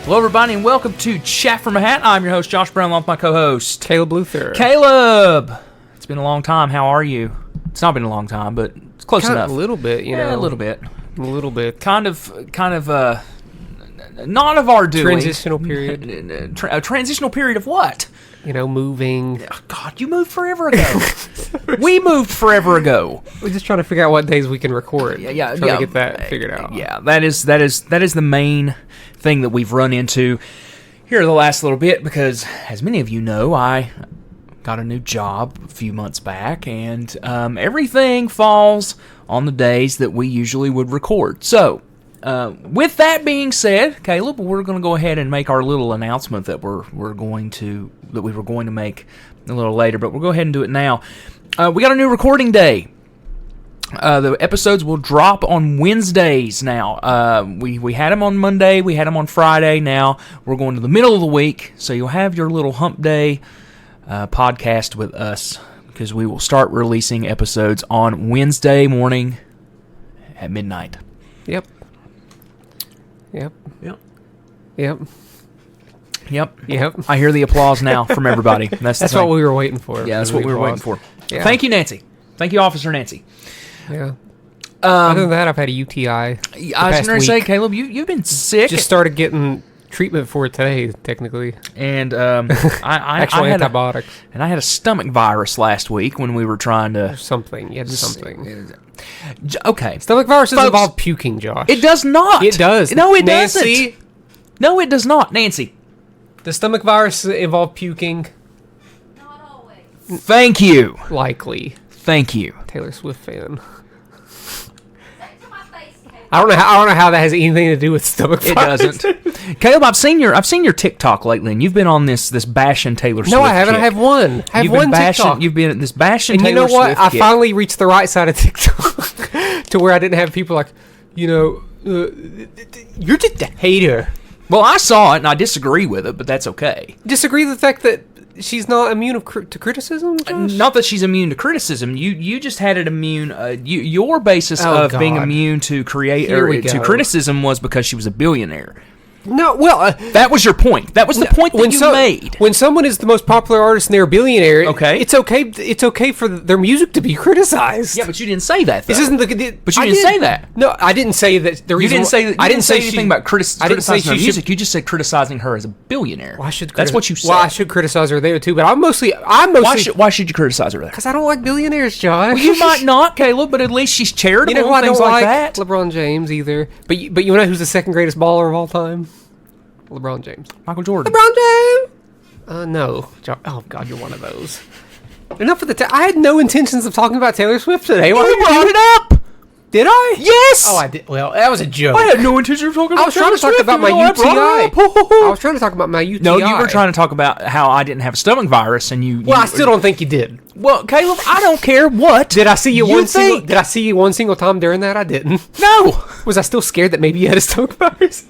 Hello, everybody, and welcome to Chat from a Hat. I'm your host, Josh Brown, along with my co-host, Caleb Luther. Caleb! It's been a long time. How are you? It's not been a long time, but it's close enough. A little bit, you know. A little bit. A little bit. Kind of, not of our doing. Transitional period. A transitional period of what? You know, moving. Oh, God, you moved forever ago. We moved forever ago. We're just trying to figure out what days we can record. Yeah. Trying to get that figured out. Yeah, that is the main thing that we've run into here the last little bit, because as many of you know, I got a new job a few months back, and everything falls on the days that we usually would record. So, with that being said, Caleb, we're going to go ahead and make our little announcement that we were going to make a little later, but we'll go ahead and do it now. We got a new recording day. The episodes will drop on Wednesdays now. We had them on Monday, we had them on Friday. Now we're going to the middle of the week, so you'll have your little hump day podcast with us, because we will start releasing episodes on Wednesday morning at midnight. Yep. I hear the applause now from everybody. That's what we were waiting for. Yeah, that's what we were waiting for. Yeah. Thank you, Nancy. Thank you, Officer Nancy. Yeah. Other than that, I've had a UTI. I was going to say, Caleb, you've been sick. Just started getting treatment for it today, technically. And I had antibiotics. I had a stomach virus last week when we were trying to... Something. You had something. Okay. Stomach viruses involve puking, Josh. It does not. It does. No, it Nancy? doesn't. No, it does not. Nancy. The stomach virus involve puking? Not always. Thank you. Likely. Thank you. Taylor Swift fan. Say it to my face, Caleb. I don't know how that has anything to do with stomach It virus. doesn't. Caleb, I've seen your TikTok lately, and you've been on this bashing Taylor Swift. No, I haven't. Kick. I have one. I have one TikTok. You've been this bashing and Taylor you know what? Swift I kick. finally reached the right side of TikTok to where I didn't have people like, you're just a hater. Well, I saw it, and I disagree with it, but that's okay. Disagree with the fact that she's not immune to criticism, Josh? Not that she's immune to criticism. You just had it immune. Your basis of being immune to criticism was because she was a billionaire. No, well... that was your point. That was the point that you made. When someone is the most popular artist and they're a billionaire, okay, it's okay for their music to be criticized. Yeah, but you didn't say that, though. This isn't but you didn't say that. No, I didn't say that. You didn't say anything about criticizing her music. Should, you just said criticizing her as a billionaire. Well, that's what you said. Well, I should criticize her there, too, but I'm mostly... Why should you criticize her there? Because I don't like billionaires, Josh. Well, you might not, Caleb, but at least she's charitable. You know who I things don't like that. LeBron James, either. But you know who's the second greatest baller of all time? LeBron James. Michael Jordan. LeBron James! No. Oh, God, you're one of those. Enough of the... I had no intentions of talking about Taylor Swift today. Why you brought it up? Did I? Yes! Oh, I did. Well, that was a joke. I had no intention of talking about Taylor Swift. I was trying to talk about my UTI. I was trying to talk about my UTI. No, you were trying to talk about how I didn't have a stomach virus, and you... Well, I still don't think you did. Well, Caleb, I don't care what. Did I see you one single time during that? I didn't. No. Was I still scared that maybe you had a stomach virus?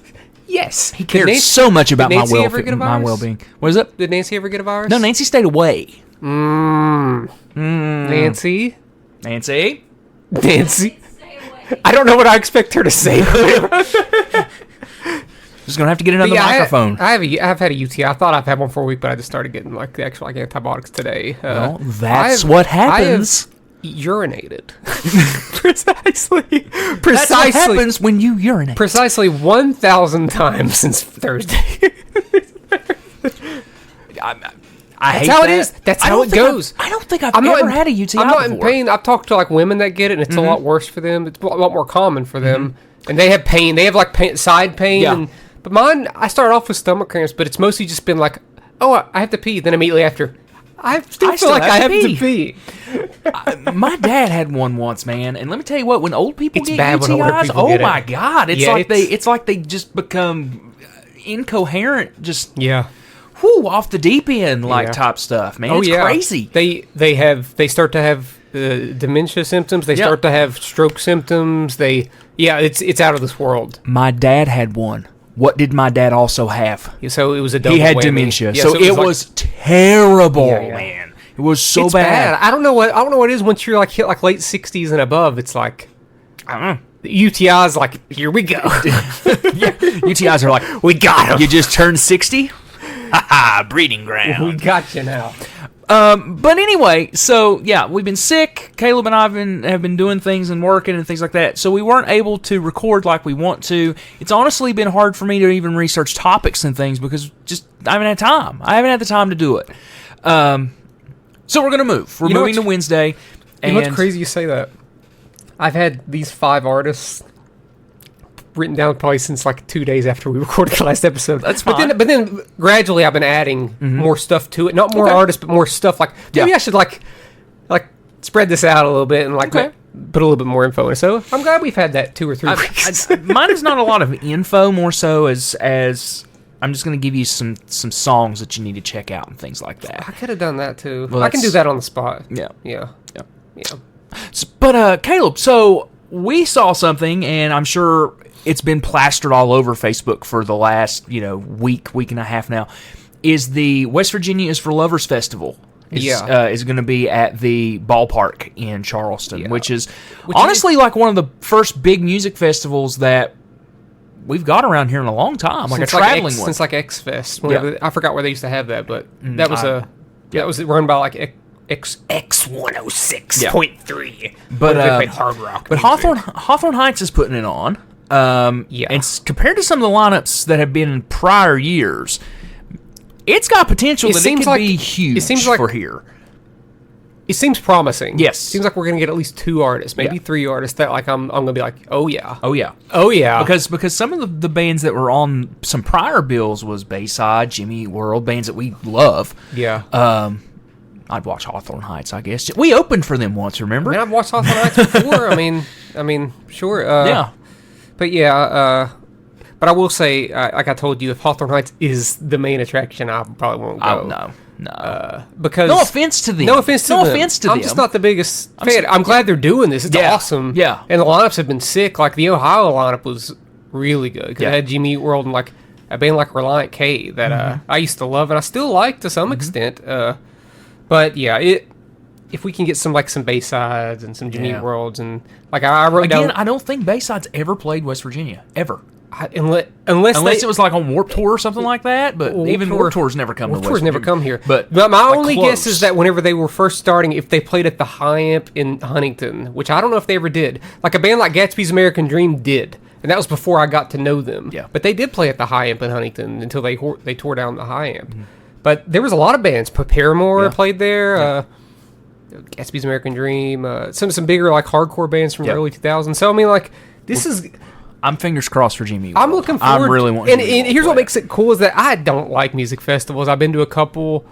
Yes, he cared so much about my well-being. What is it? Did Nancy ever get a virus? No, Nancy stayed away. Nancy? Nancy? Stay away. I don't know what I expect her to say. Just gonna have to get another microphone. I've had a UTI. I thought I've had one for a week, but I just started getting the actual antibiotics today. Well, that's what happens. Urinated. Precisely. That's what happens when you urinate. Precisely 1,000 times since Thursday. That's how it is. That's how it goes. I don't think I've ever had a UTI I'm not before. in pain. I've talked to women that get it, and it's a lot worse for them. It's a lot more common for them, and they have pain. They have side pain. Yeah. But mine, I started off with stomach cramps, but it's mostly just been like, oh, I have to pee. Then immediately after, I still feel like I have to pee. My dad had one once, man, and let me tell you what: when old people get UTIs, my God, it's like they just become incoherent. Just off the deep end type stuff, man. It's crazy. They start to have dementia symptoms. They start to have stroke symptoms. It's out of this world. My dad had one. What did my dad also have? So it was a double He had whammy. dementia. Yeah, so it was terrible, man. It was so it's bad. I don't know what it is once you're hit late 60s and above. It's like, I don't know. UTI's like, here we go. UTIs are like, We got him. you just turned 60? Ha breeding ground. We got you now. But anyway, so yeah, we've been sick. Caleb and I have been doing things and working and things like that. So we weren't able to record like we want to. It's honestly been hard for me to even research topics and things because just I haven't had time. I haven't had the time to do it. So we're gonna move. We're moving to Wednesday. You know what's crazy you say that? I've had these 5 artists written down probably since like 2 days after we recorded the last episode. That's fine. But then gradually I've been adding more stuff to it. Not more artists, but more stuff. Like maybe I should like spread this out a little bit and like put a little bit more info in it. So I'm glad we've had that 2 or 3 weeks. Mine is not a lot of info, more so as I'm just going to give you some songs that you need to check out and things like that. I could have done that too. Well, I can do that on the spot. Yeah. Yeah. But Caleb, so we saw something, and I'm sure it's been plastered all over Facebook for the last week and a half now. Is the West Virginia is for Lovers Festival? Is going to be at the ballpark in Charleston, which is honestly like one of the first big music festivals that we've got around here in a long time, like a traveling one since like X Fest. I forgot where they used to have that, but that was that was run by like X 106.3. But they played hard rock. But Hawthorne Heights is putting it on. And compared to some of the lineups that have been in prior years, it's got potential that it could be huge for here. It seems promising. Yes. It seems like we're going to get at least 2 artists, maybe 3 artists that like I'm going to be like, oh yeah. Because some of the bands that were on some prior bills was Bayside, Jimmy Eat World, bands that we love. Yeah. I'd watch Hawthorne Heights, I guess. We opened for them once, remember? I mean, I've watched Hawthorne Heights before. I mean, sure. Yeah. But yeah, but I will say, like I told you, if Hawthorne Heights is the main attraction, I probably won't go. No. Because no offense to them. I'm just not the biggest fan. I'm glad they're doing this. It's awesome. Yeah. And the lineups have been sick. Like the Ohio lineup was really good. Because it had Jimmy Eat World and like a band like Reliant K that I used to love and I still like to some extent. But yeah, if we can get some Baysides and some Jimmy Eat Worlds and like I wrote down. I don't think Bayside's ever played West Virginia ever. Unless it was like on Warped Tour or something like that, but even Warped Tour's never come to West Virginia. Never come here. But my only guess is that whenever they were first starting, if they played at the High Amp in Huntington, which I don't know if they ever did, like a band like Gatsby's American Dream did, and that was before I got to know them. Yeah. But they did play at the High Amp in Huntington until they tore down the High Amp. But there was a lot of bands. Paramore played there. Gatsby's American Dream. Some bigger like hardcore bands from the early 2000s. So I mean, like I'm fingers crossed for Jimmy. I'm looking forward. I'm really wanting. And here's what makes it cool is that I don't like music festivals. I've been to a couple,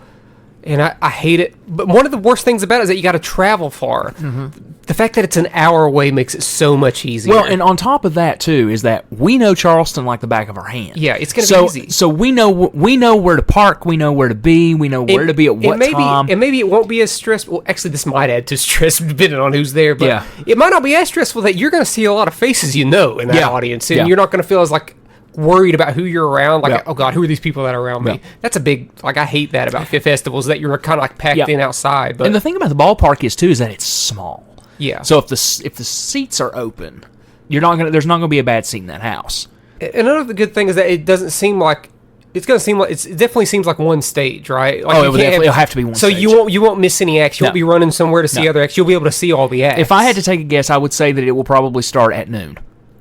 and I hate it. But one of the worst things about it is that you got to travel far. The fact that it's an hour away makes it so much easier. Well, and on top of that too is that we know Charleston like the back of our hand. Yeah, it's going to be easy. So we know where to park. We know where to be. We know where to be at what time. And maybe it won't be as stressful. Actually, this might add to stress depending on who's there. But it might not be as stressful that you're going to see a lot of faces in that audience, and you're not going to feel as like worried about who you're around. Like, oh God, who are these people that are around me? That's a big I hate that about festivals that you're kind of like packed in outside. But and the thing about the ballpark is that it's small. Yeah. So if the seats are open, there's not gonna be a bad seat in that house. Another good thing is that it doesn't seem like it's gonna seem like it definitely seems like one stage, right? Like it'll have to be one. So stage. you won't miss any acts. You won't be running somewhere to see other acts. You'll be able to see all the acts. If I had to take a guess, I would say that it will probably start at noon.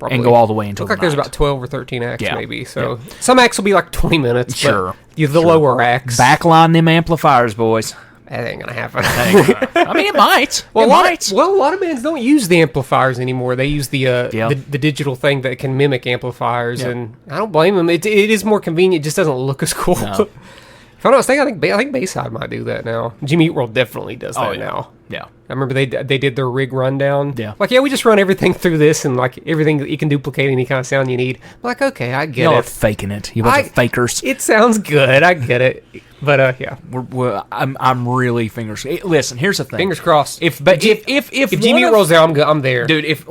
And go all the way until Look like there's about 12 or 13 acts maybe. So some acts will be like 20 minutes. Sure. But the lower acts. Backline them amplifiers, boys. That ain't gonna happen. I mean, it might. A lot of bands don't use the amplifiers anymore. They use the digital thing that can mimic amplifiers, and I don't blame them. It is more convenient. It just doesn't look as cool. No. If I'm not mistaken, I think Bayside might do that now. Jimmy Eat World definitely does that now. Yeah. I remember they did their rig rundown. Yeah. Like, we just run everything through this, and like everything that you can duplicate any kind of sound you need. I'm like, okay, I get Y'all it. are faking it. You bunch of fakers. It sounds good. I get it. But yeah, I'm really fingers. Listen, here's the thing. Fingers crossed. If Jimmy Eat World's there, I'm there, dude. If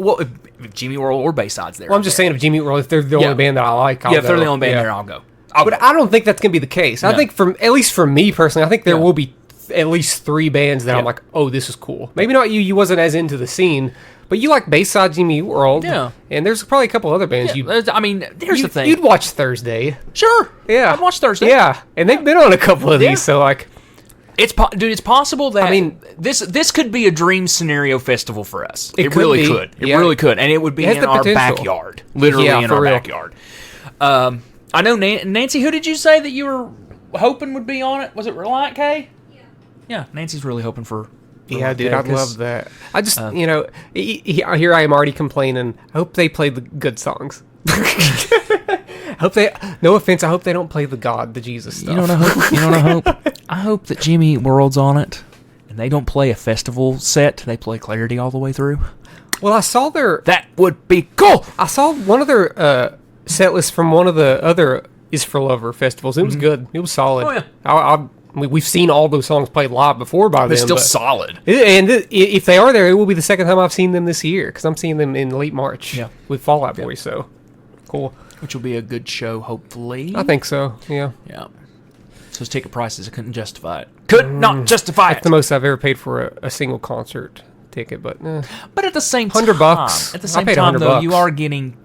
Jimmy World or Bayside's there, well, I'm just saying if Jimmy Eat World, if they're the only band that I like, if they're the only band there, I'll go. But I don't think that's gonna be the case. I think at least for me personally, I think there will be at least 3 bands that I'm Yeah. like, oh, this is cool. Maybe not you. You wasn't as into the scene, but you like Bayside Jimmy Eat World. Yeah. And there's probably a couple other bands you. I mean, here's the thing. You'd watch Thursday. Sure. Yeah. I'd watch Thursday. Yeah. And they've been on a couple of Yeah. these, so like. Dude, it's possible that I mean, this could be a dream scenario festival for us. It could really be. could. It Yeah. really could, and it would be It has in the our potential. backyard, literally Yeah, in for our real. backyard. I know Nancy. Who did you say that you were hoping would be on it? Was it Reliant K? Yeah, Nancy's really hoping for. Yeah, dude, I'd 'cause- love that. I just, here I am already complaining. I hope they play the good songs. Hope they. No offense, I hope they don't play the God, the Jesus stuff. You know what I hope? You know what I hope? I hope that Jimmy Eat World's on it, and they don't play a festival set. They play Clarity all the way through. Well, I saw That would be cool. I saw one of their set lists from one of the other Is for Lover festivals. It was good. It was solid. Oh, yeah. We've seen all those songs played live before by They're them. still but- solid. And if they are there, it will be the second time I've seen them this year because I'm seeing them in late March Yeah. with Fall Out Boy. So cool. Which will be a good show, hopefully. I think so. Yeah. Yeah. So his ticket prices, I couldn't justify it. Could not justify it. That's the most I've ever paid for a single concert ticket, but But at the same time, $100. At the I same paid time, though, $100. you are getting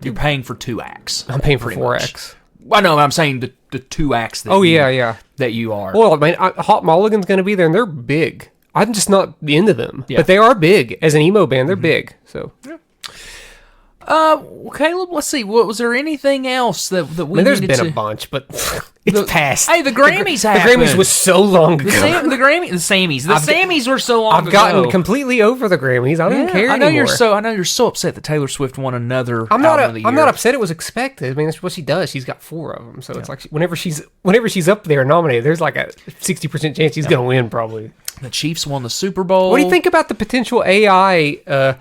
you're paying for 2 acts. I'm paying for pretty 4 much. acts. Well, no, I'm saying the 2 acts. That Oh, you, yeah. That you are. Well, I mean, Hot Mulligan's going to be there, and they're big. I'm just not into them, Yeah. but they are big. As an emo band, they're big. So, Caleb, let's see. Was there anything else that we I mean, there's needed been to... a bunch, but it's past. Hey, the Grammys The happened. Grammys was so long ago. The Sammys. The Sammys were so long I've gotten ago. completely over the Grammys. I don't care I know anymore. I know you're so upset that Taylor Swift won another I'm not. album of the year. I'm not upset. It was expected. I mean, that's what she does. She's got 4 of them, so it's like whenever she's up there nominated, there's like a 60% chance she's gonna win. Probably. The Chiefs won the Super Bowl. What do you think about the potential AI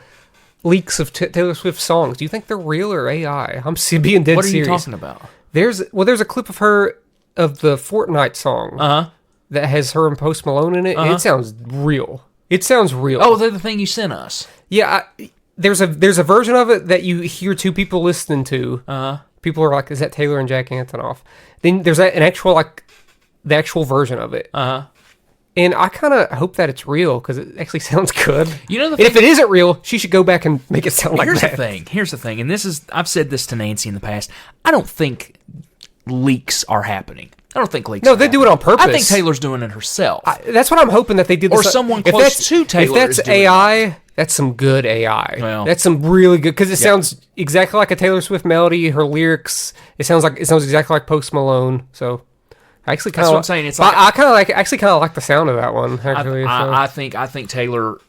leaks of Taylor Swift songs? Do you think they're real or AI? I'm being dead What are serious. you talking about? There's a clip of her of the Fortnite song that has her and Post Malone in it. And it sounds real. It sounds real. Oh, they're the thing you sent us. Yeah, there's a version of it that you hear 2 people listening to. People are like, "Is that Taylor and Jack Antonoff?" Then there's an actual the actual version of it. And I kind of hope that it's real because it actually sounds good. You know, And if it isn't real, she should go back and make it sound like Here's that. the thing, and I've said this to Nancy in the past. I don't think leaks are happening. I don't think leaks. No, are they do it happening. on purpose. I think Taylor's doing it herself. That's what I'm hoping that they did. Or this- someone if close that's- to Taylor If that's is doing AI, that's some good AI. Well. That's some really good because it sounds exactly like a Taylor Swift melody. Her lyrics, it sounds exactly like Post Malone. So I actually kind That's of. what I'm saying. It's like I kind of like the sound of that one. Actually, so. I think Taylor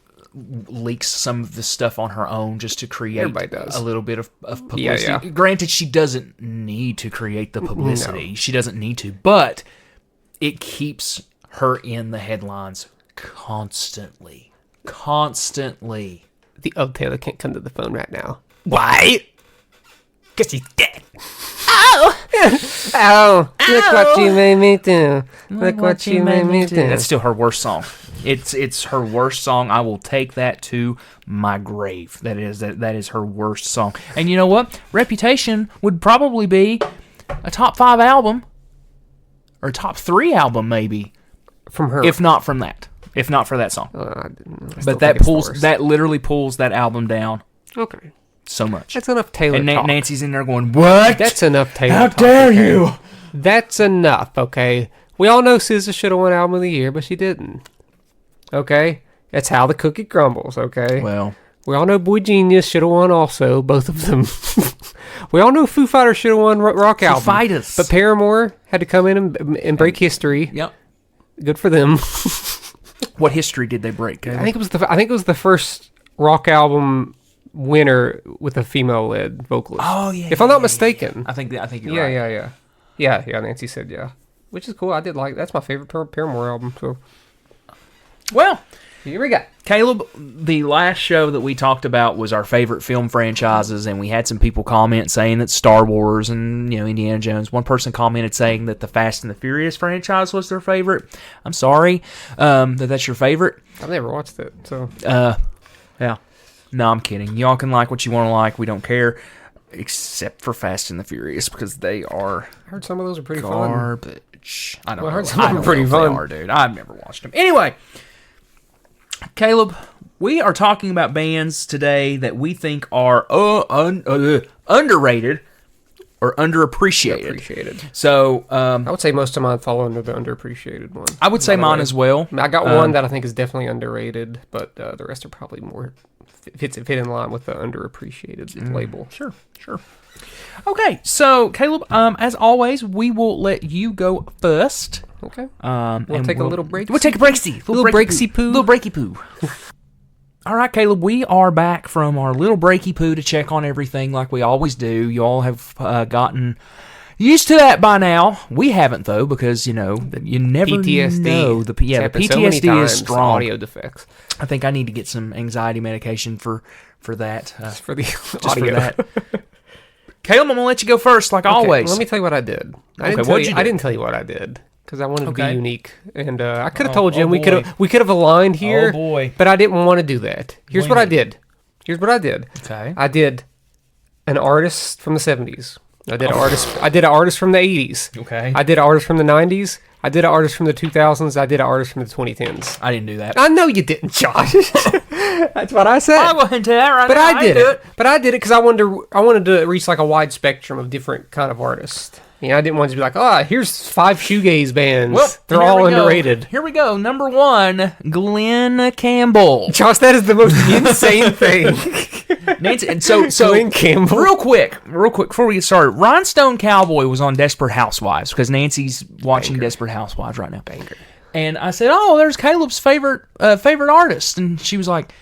leaks some of the stuff on her own just to create Everybody does. a little bit of publicity. Yeah. Granted, she doesn't need to create the publicity. She doesn't need to, but it keeps her in the headlines constantly. Taylor can't come to the phone right now. Why? Because she's dead. Oh, look what you made me do. Look what you made me do. That's still her worst song. It's her worst song. I will take that to my grave. That is her worst song. And you know what? Reputation would probably be a top 5 album or a top 3 album maybe, From her. if not from that. If not for that song. I still But that think it's the pulls worst. that literally pulls that album down Okay. so much. That's enough Taylor And talk. Nancy's in there going, "What? That's enough Taylor How talk, dare okay? you?" That's enough, okay? We all know SZA should have won Album of the Year, but she didn't. Okay? That's how the cookie crumbles, okay? Well, We all know Boy Genius should have won also, both of them. We all know Foo Fighters should have won Rock Album. Fighters. But Paramore had to come in and break history. yep. Good for them. What history did they break? I think it was the first rock album winner with a female led vocalist. Oh, yeah, If I'm not mistaken. I think you're right. Yeah, Nancy said yeah. Which is cool. I did like that's my favorite Paramore album. So Well, here we go. Caleb, the last show that we talked about was our favorite film franchises, and we had some people comment saying that Star Wars and Indiana Jones. One person commented saying that the Fast and the Furious franchise was their favorite. I'm sorry that's your favorite. I've never watched it, so Yeah. No, I'm kidding. Y'all can like what you want to like. We don't care. except for Fast and the Furious, because they are I heard some of those are pretty fun. garbage. I don't Well, I know. heard some of them I don't pretty know if fun. They are, dude. I've never watched them. Anyway, Caleb, we are talking about bands today that we think are underrated or underappreciated. Appreciated. So, I would say most of mine fall under the underappreciated one. I would say mine as well. I got one that I think is definitely underrated, but the rest are probably more fit in line with the underappreciated label. Sure. Okay, so Caleb, as always, we will let you go first. Okay. We'll take a little break. We'll take a breaksy. Little breaksy poo. Little breaky poo. All right, Caleb, we are back from our little breaky poo to check on everything like we always do. You all have gotten used to that by now. We haven't, though, because, you know, you never PTSD. know. The PTSD is strong. Audio defects. I think I need to get some anxiety medication for that. Just for the Just audio. for that. Caleb, I'm going to let you go first, like always. Let me tell you what I did. Okay, what'd you do? I didn't tell you what I did because I wanted to be Okay. unique, and I could have told you, oh and we could have aligned here. Oh, boy. But I didn't want to do that. Here's what I Wing did. Okay. I did an artist from the 70s. I did an artist from the 80s. Okay. I did an artist from the 90s. I did an artist from the 2000s. I did an artist from the 2010s. I didn't do that. I know you didn't, Josh. That's what I said. I wasn't there right But now. I did it. But I did it because I wanted to reach like a wide spectrum of different kind of artists. You know, I didn't want to be like, here's 5 shoegaze bands. Well, they're here all we go. underrated. Here we go. Number 1, Glenn Campbell. Josh, that is the most insane thing. Nancy, and so Glenn Campbell. real quick, before we get started, Rhinestone Cowboy was on Desperate Housewives because Nancy's watching Desperate Housewives right now. Banger. And I said, there's Caleb's favorite artist. And she was like,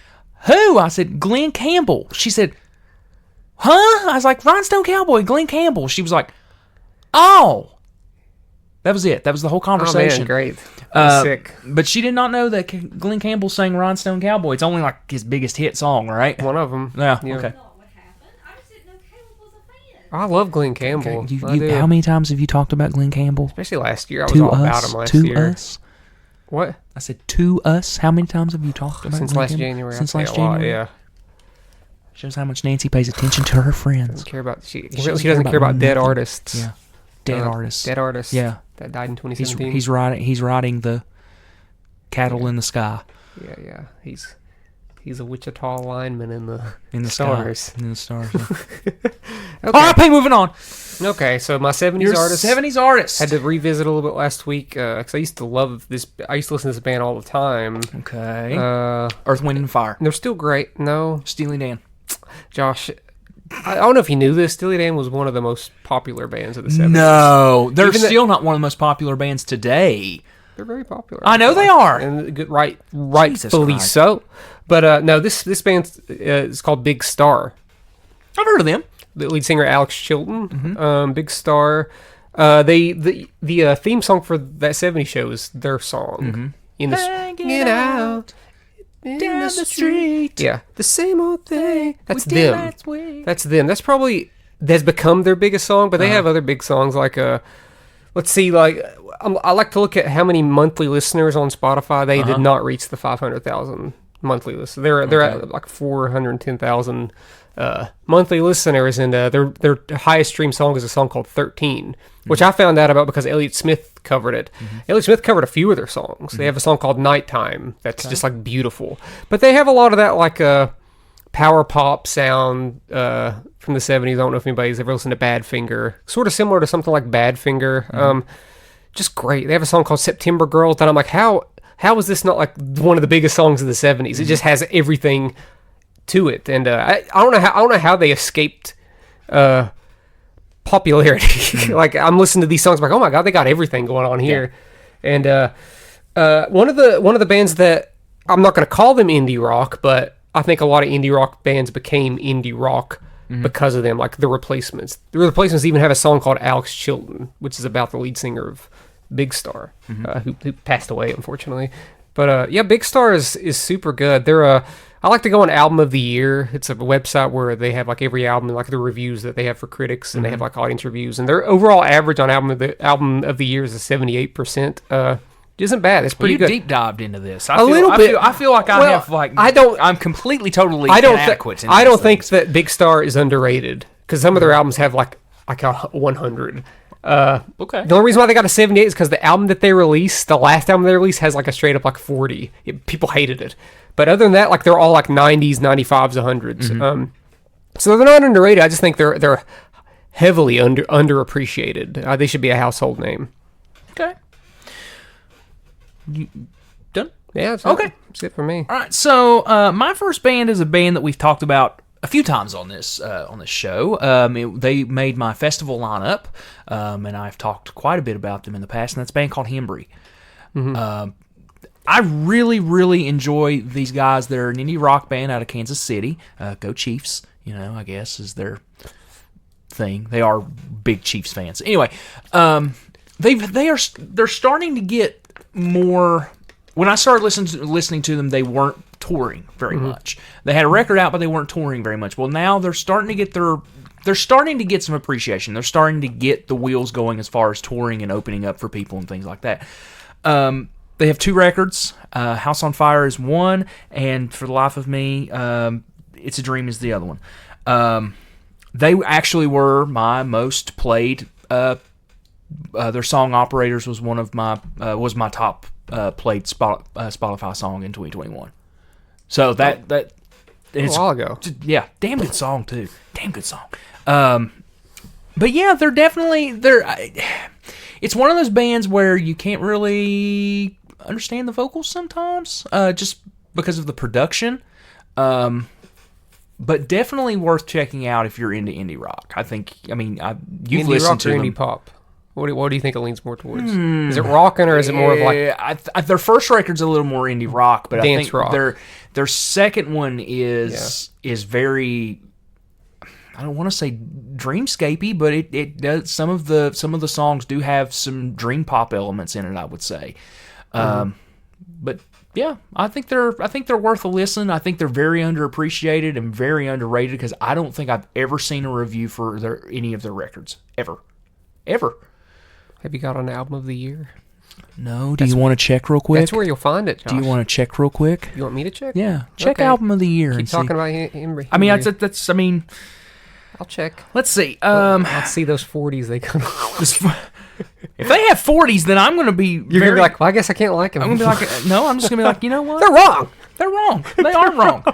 who? I said, Glenn Campbell. She said, huh? I was like, Rhinestone Cowboy, Glenn Campbell. She was like, oh. That was it. That was the whole conversation. Oh, man, great. That's sick. But she did not know that Glenn Campbell sang Rhinestone Cowboy. It's only like his biggest hit song, right? One of them. Yeah, okay. Not what happened. I just didn't know Caleb was a fan. I love Glenn Campbell. I do. How many times have you talked about Glenn Campbell? Especially last year. I was all about him last year. To us? What? I said to us. How many times have you talked about Since Glenn last Campbell? January. Since I'd last say a lot, January? yeah. Shows how much Nancy pays attention to her friends. Doesn't care about she doesn't doesn't care about dead nothing. artists. Yeah. Dead artists. Dead artists. Yeah. That died in 2017. He's riding the cattle in the sky. Yeah. He's a Wichita lineman in the Stars. stars. In the stars. Yeah. Okay. All right, moving on. Okay, so my 70s Your artist 70s artist. had to revisit a little bit last week because I used to love this. I used to listen to this band all the time. Okay. Uh, Earth, Wind, and Fire. they're still great. No, Steely Dan. Josh, I don't know if you knew this. Steely Dan was one of the most popular bands of the 70s. No, they're Even still not one of the most popular bands today. They're very popular. I know feel they like. are. And rightfully Christ. so. But no, this band is called Big Star. I've heard of them. The lead singer Alex Chilton, Mm-hmm. Big Star. The theme song for that 70s show is their song. Mm-hmm. In the Hanging out down the street. Yeah, the same old thing. That's we did them. last week. That's them. That's become their biggest song, but they have other big songs like let's see, like I like to look at how many monthly listeners on Spotify. They did not reach the 500,000 monthly listeners. They're at like 410,000 monthly listeners, and their highest streamed song is a song called 13, which I found out about because Elliott Smith covered it. Elliott Smith covered a few of their songs. They have a song called Nighttime that's just like beautiful, but they have a lot of that like power pop sound from the 70s. I don't know if anybody's ever listened to Badfinger. Sort of similar to something like Badfinger. Just great. They have a song called September Girls that I'm like, how is this not like one of the biggest songs of the 70s? It just has everything to it, and I don't know how they escaped popularity. Like I'm listening to these songs, I'm like, oh my god, they got everything going on here. And one of the bands that I'm not going to call them indie rock, but I think a lot of indie rock bands became indie rock because of them, like The Replacements. The Replacements even have a song called Alex Chilton, which is about the lead singer of Big Star, who passed away, unfortunately. But yeah, Big Star is super good. They're I like to go on Album of the Year. It's a website where they have like every album, like the reviews that they have for critics, and they have like audience reviews. And their overall average on Album of the Year is a 78%. Isn't bad. It's pretty you good. deep dived into this. A little bit. I feel like Well, I'm completely, totally inadequate. I don't think that Big Star is underrated because some of their albums have like a 100. Okay. The only reason why they got a 78 is because the album that they released, the last album they released, has like a straight up like 40. People hated it. But other than that, like they're all like 90s, 95s, 100s. So they're not underrated. I just think they're heavily underappreciated. They should be a household name. Okay. You done? Yeah. Okay. That's it for me. All right. So my first band is a band that we've talked about a few times on this show. They made my festival lineup, and I've talked quite a bit about them in the past. And that's a band called Hembry. I really, really enjoy these guys. They're an indie rock band out of Kansas City. Go Chiefs, I guess is their thing. They are big Chiefs fans. Anyway, they're starting to get more. When I started listening to them, they weren't touring very much. They had a record out, but they weren't touring very much. Well, now they're starting to get some appreciation. They're starting to get the wheels going as far as touring and opening up for people and things like that. They have 2 records. House on Fire is one, and For the Life of Me, It's a Dream is the other one. They actually were my most played. Their Song Operators was was my top played Spotify song in 2021. So that it's a while ago. Yeah, damn good song too. Damn good song. But yeah, it's one of those bands where you can't really understand the vocals sometimes, just because of the production. But definitely worth checking out if you're into indie rock. You've Indie listened rock to or them. indie pop? What do you think it leans more towards? Is it rockin' or is it more of like... their first record's a little more indie rock, but Dance I think rock. their second one is very... I don't want to say dreamscapey, but it does. Some of the songs do have some dream pop elements in it, I would say. But yeah, I think they're worth a listen. I think they're very underappreciated and very underrated because I don't think I've ever seen a review for any of their records ever. Have you got an album of the year? No. Do you want to check real quick? That's where you'll find it, Josh. Do you want to check real quick? You want me to check? Yeah. Check Okay. album of the year. Keep talking about Hembry. I'll check. Let's see. Let's see those 40s they come. If they have 40s, then I'm going to be. You're gonna be like, well, I guess I can't like them. I'm going to be like, no. I'm just going to be like, you know what? They're wrong. They're wrong. They are wrong.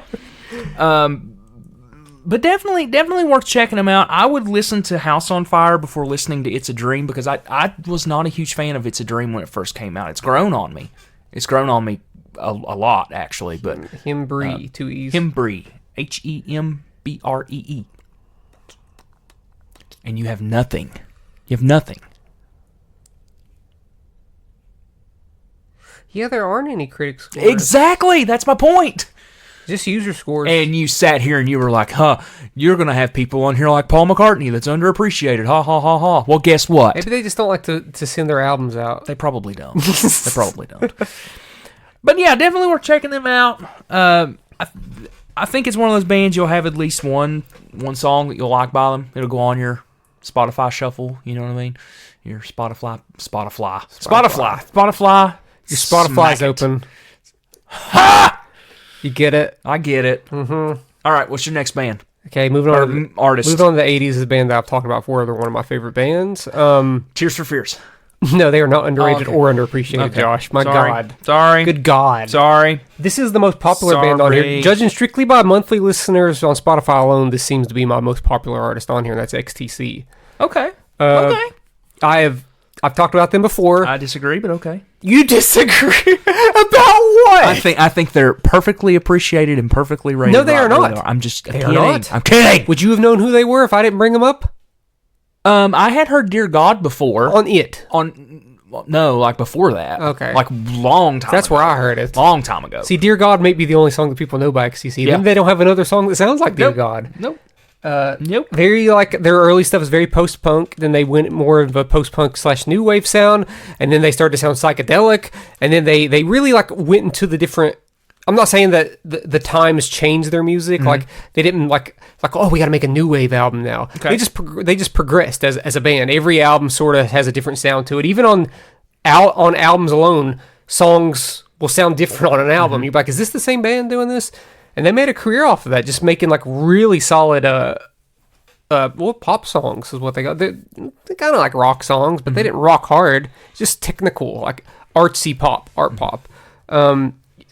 But definitely worth checking them out. I would listen to House on Fire before listening to It's a Dream because I was not a huge fan of It's a Dream when it first came out. It's grown on me. It's grown on me a lot, actually. But Hembry, 2 E's. Hembry, Hembree. And you have nothing. Yeah, there aren't any critic scores. Exactly. That's my point. Just user scores. And you sat here and you were like, you're going to have people on here like Paul McCartney that's underappreciated. Ha, ha, ha, ha. Well, guess what? Maybe they just don't like to send their albums out. They probably don't. But yeah, definitely worth checking them out. I think it's one of those bands you'll have at least one song that you'll like by them. It'll go on your Spotify shuffle. You know what I mean? Your Spotify. Your Spotify's open. Ha! You get it? I get it. Mm-hmm. All right, what's your next band? Okay, moving on. Or artist. Moving on to the 80s is a band that I've talked about before. They're one of my favorite bands. Tears for Fears. No, they are not underrated or underappreciated, Okay. Josh. My Sorry. God. Sorry. Good God. Sorry. This is the most popular band on here. Judging strictly by monthly listeners on Spotify alone, this seems to be my most popular artist on here, and that's XTC. Okay. Okay. I've talked about them before. I disagree, but okay. You disagree? About what? I think they're perfectly appreciated and perfectly rated. No, they are not. I'm just They kidding. are not. I'm kidding. Would you have known who they were if I didn't bring them up? I had heard Dear God before. Like before that. Okay. Like long time That's ago. where I heard it. Long time ago. See, Dear God may be the only song that people know by XTC. Yeah. Then they don't have another song that sounds like Dear Nope. God. Nope. Nope. Very like their early stuff is very post-punk. Then they went more of a post-punk / new wave sound, and then they started to sound psychedelic. And then they really like went into the different. I'm not saying that the times changed their music. Like they didn't like oh, we got to make a new wave album now. Okay. They just progressed as a band. Every album sort of has a different sound to it. Even on albums alone, songs will sound different on an album. You're like, is this the same band doing this? And they made a career off of that, just making like really solid pop songs is what they got. They're kind of like rock songs, but they didn't rock hard. It's just technical, like artsy pop, art pop,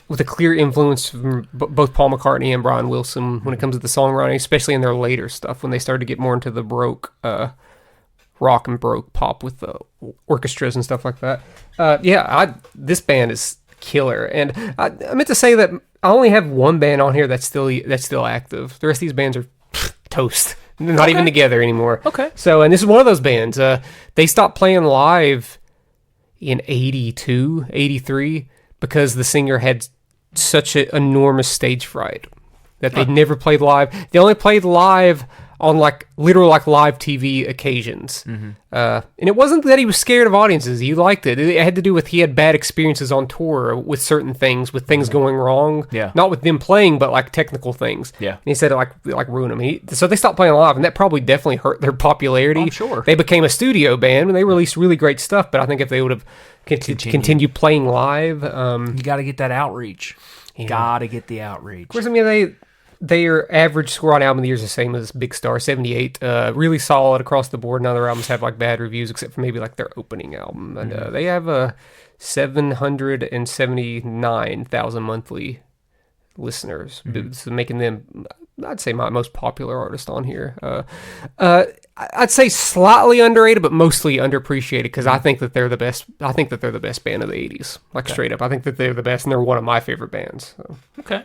with a clear influence from both Paul McCartney and Brian Wilson when it comes to the songwriting, especially in their later stuff when they started to get more into the Baroque rock and Baroque pop with the orchestras and stuff like that. This band is killer, and I meant to say that I only have one band on here that's still active. The rest of these bands are toast. They're not even together anymore. Okay. So, and this is one of those bands. They stopped playing live in 82, 83 because the singer had such an enormous stage fright that they'd never played live. They only played live on literal live TV occasions. And it wasn't that he was scared of audiences. He liked it. It had to do with he had bad experiences on tour with certain things, with things going wrong. Yeah. Not with them playing, but technical things. Yeah. And he said it ruined him. So they stopped playing live, and that probably definitely hurt their popularity. I'm sure. They became a studio band, and they released really great stuff, but I think if they would have continued playing live... you got to get that outreach. Yeah. Got to get the outreach. Of course, I mean, their average score on album of the year is the same as Big Star, 78. Really solid across the board. None of their albums have bad reviews except for maybe their opening album. And they have 779,000 monthly listeners, so making them, I'd say, my most popular artist on here. I'd say slightly underrated, but mostly underappreciated because I think that they're the best. I think that they're the best band of the 80s. Straight up, I think that they're the best, and they're one of my favorite bands. So. Okay.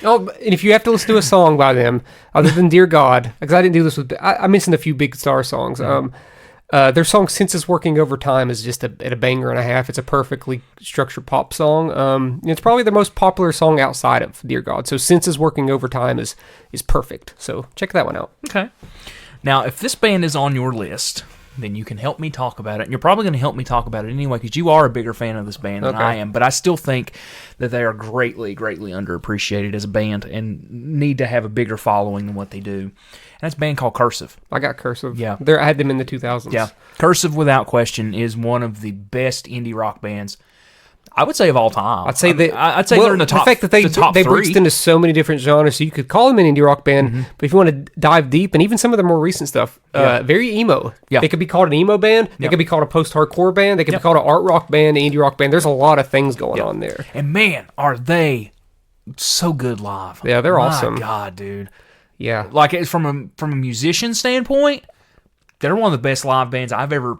Oh, and if you have to listen to a song by them, other than Dear God, because I didn't do this with... I mentioned a few Big Star songs. Their song Since It's Working Overtime is just a banger and a half. It's a perfectly structured pop song. It's probably their most popular song outside of Dear God. So Since It's Working Overtime is perfect. So check that one out. Okay. Now, if this band is on your list, then you can help me talk about it. And you're probably going to help me talk about it anyway because you are a bigger fan of this band than I am. But I still think that they are greatly, greatly underappreciated as a band and need to have a bigger following than what they do. And that's a band called Cursive. I got Cursive. Yeah. I had them in the 2000s. Yeah. Cursive, without question, is one of the best indie rock bands, I would say, of all time. I'd say they're in the top. The fact that they three. breached into so many different genres, so you could call them an indie rock band. But if you want to dive deep, and even some of the more recent stuff, very emo. Yeah. They could be called an emo band. They could be called a post-hardcore band. They could be called an art rock band, an indie rock band. There's a lot of things going on there. And man, are they so good live? Yeah, they're awesome. My God, dude. Yeah, from a musician standpoint, they're one of the best live bands I've ever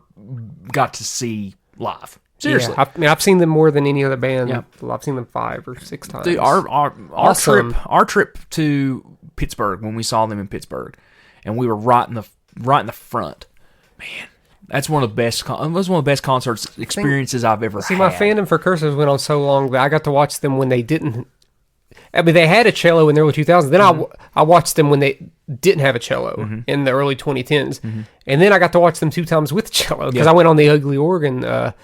got to see live. Seriously, yeah, I've seen them more than any other band. Yeah. I've seen them 5 or 6 times. Dude, our trip to Pittsburgh, when we saw them in Pittsburgh, and we were right in the front. Man, that's one of the best. It was one of the best concerts experiences I've ever had. My fandom for Cursive went on so long that I got to watch them when they didn't. I mean, they had a cello in the early 2000s. Then I watched them when they didn't have a cello in the early 2010s, and then I got to watch them 2 times with cello because I went on the Ugly Organ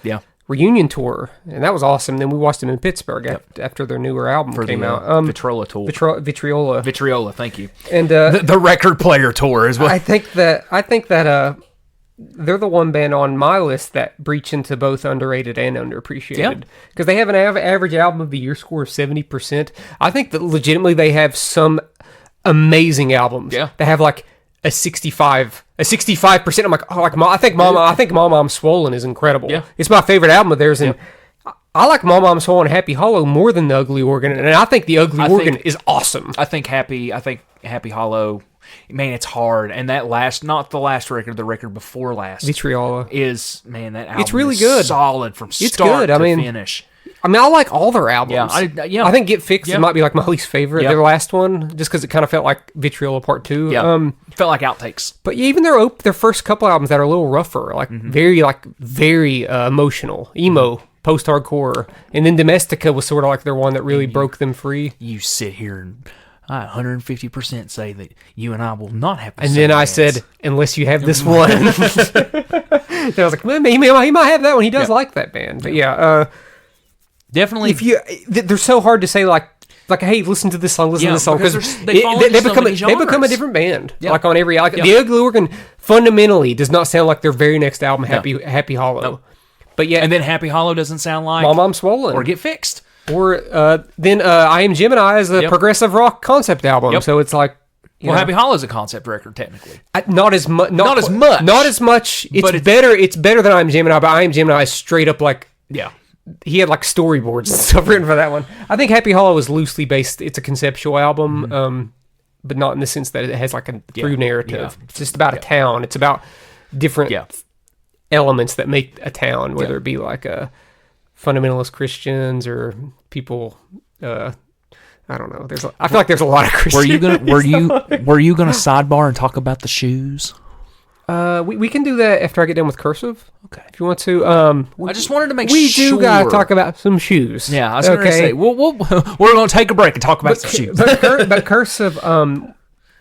reunion tour, and that was awesome. Then we watched them in Pittsburgh after their newer album came out. Vitriola tour. Vitriola. Thank you. And the record player tour as well. I think that they're the one band on my list that breach into both underrated and underappreciated because they have an average album of the year score of 70%. I think that legitimately they have some amazing albums. Yeah, they have a 65%. I'm like, oh, I think Mama I'm Swollen is incredible. Yeah, it's my favorite album of theirs, and I like Mama I'm Swollen and Happy Hollow more than the Ugly Organ, and I think the Ugly Organ is awesome. I think Happy Hollow. Man, it's hard, and that not the last record, the record before last, Vitriola, is that album. It's really good, solid from start to finish. I mean, I like all their albums. I think Get Fixed might be my least favorite. Their last one, just because it kind of felt like Vitriola Part 2. Yeah, felt like outtakes. But even their first couple albums that are a little rougher, very emotional, emo, post-hardcore, and then Domestica was sort of their one that really broke them free. You sit here and I 150% say that you and I will not have. And then I said, unless you have this one. Then I was like, well, he might have that one. He does like that band, but definitely. They're so hard to say hey, listen to this song, listen to this song, because they become a different band. Yeah. On every the Ugly Organ fundamentally does not sound like their very next album, Happy Hollow. No. But and then Happy Hollow doesn't sound like Mama I'm Swollen or Get Fixed. Or then I Am Gemini is a progressive rock concept album. Yep. So it's You know? Happy Hollow is a concept record, technically. Not as much. Not as much. Not as much. It's better. It's better than I Am Gemini, but I Am Gemini is straight up like... Yeah. He had like storyboards and stuff written for that one. I think Happy Hollow is loosely based. It's a conceptual album, but not in the sense that it has like a through narrative. Yeah. It's just about a town. It's about different elements that make a town, whether it be like fundamentalist Christians or people. I don't know. I feel like there's a lot of Christians. Were you gonna sidebar and talk about the shoes? We can do that after I get done with Cursive. Okay. If you want to. I just wanted to make sure. We do got to talk about some shoes. Yeah, I was going to say, we're going to take a break and talk about some shoes. But Cursive, when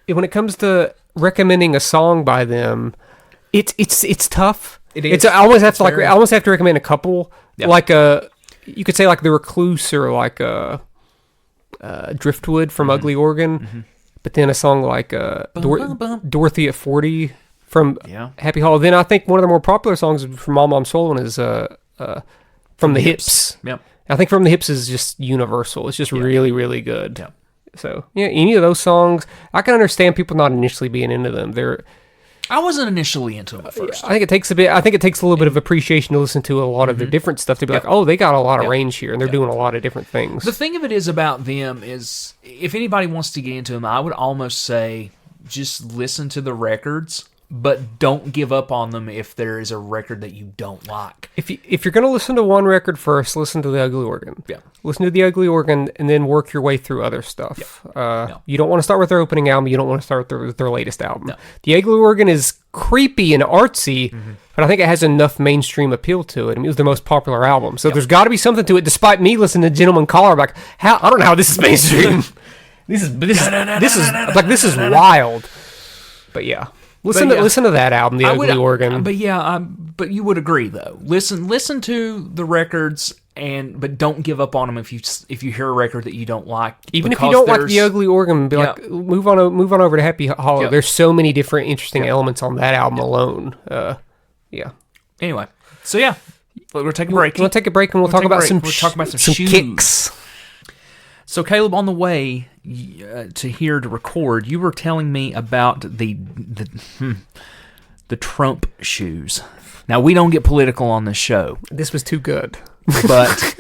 it comes to recommending a song by them, it's tough. It is. I almost have to recommend a couple. Yeah. Like you could say like The Recluse or like Driftwood from Ugly Organ, but then a song like Dorothy at 40 from Happy Hollow. Then I think one of the more popular songs from Mom Mom Soul is From the Hips. Yep. I think From the Hips is just universal. It's just really, really good. Yep. So any of those songs, I can understand people not initially being into them. I wasn't initially into them at first. I think it takes a little bit of appreciation to listen to a lot of their different stuff to be like, oh, they got a lot of range here, and they're doing a lot of different things. The thing of it is about them is, if anybody wants to get into them, I would almost say just listen to the records, but don't give up on them if there is a record that you don't like. If you're going to listen to one record first, listen to The Ugly Organ. Yeah. Listen to The Ugly Organ and then work your way through other stuff. You don't want to start with their opening album. You don't want to start with their latest album. No. The Ugly Organ is creepy and artsy, but I think it has enough mainstream appeal to it. I mean, it was their most popular album. So there's got to be something to it, despite me listening to Gentleman Caller. I'm like, I don't know how this is mainstream. This is wild. But yeah. Listen to that album, The Ugly Organ. But you would agree though. Listen to the records, but don't give up on them if you hear a record that you don't like. Even if you don't like The Ugly Organ, be like, move on over to Happy Hollow. Yeah. There's so many different interesting elements on that album alone. Anyway, so we're taking a break. We'll take a break and we'll talk about some shoes. Kicks. So Caleb, on the way to here to record, you were telling me about the Trump shoes. Now, we don't get political on this show. This was too good. But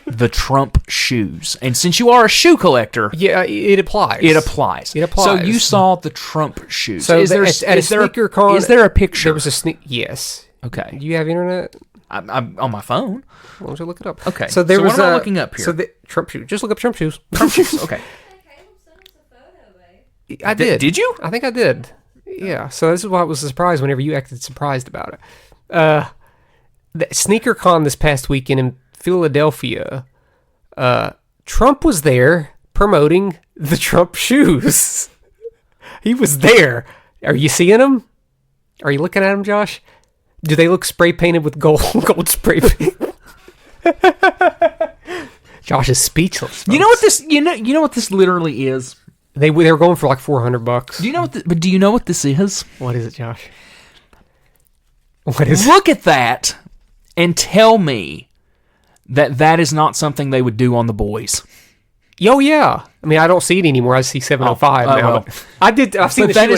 the Trump shoes. And since you are a shoe collector... Yeah, it applies. So you saw the Trump shoes. So is there a picture? There was a Yes. Okay. Do you have internet? I'm on my phone. Why don't you look it up? Okay. So what am I looking up here? So the Trump shoes. Just look up Trump shoes. Trump shoes. Okay. I did. Did you? I think I did. Yeah. So this is why I was surprised whenever you acted surprised about it. The SneakerCon this past weekend in Philadelphia, Trump was there promoting the Trump shoes. He was there. Are you seeing them? Are you looking at them, Josh? Do they look spray painted with gold spray paint? Josh is speechless. Folks. You know what this? You know what this literally is. They were going for like $400. Do you know what? But do you know what this is? What is it, Josh? What is it? Look at that and tell me that is not something they would do on the boys. Oh yeah. I mean, I don't see it anymore. I see 705 now. Well. But I've seen that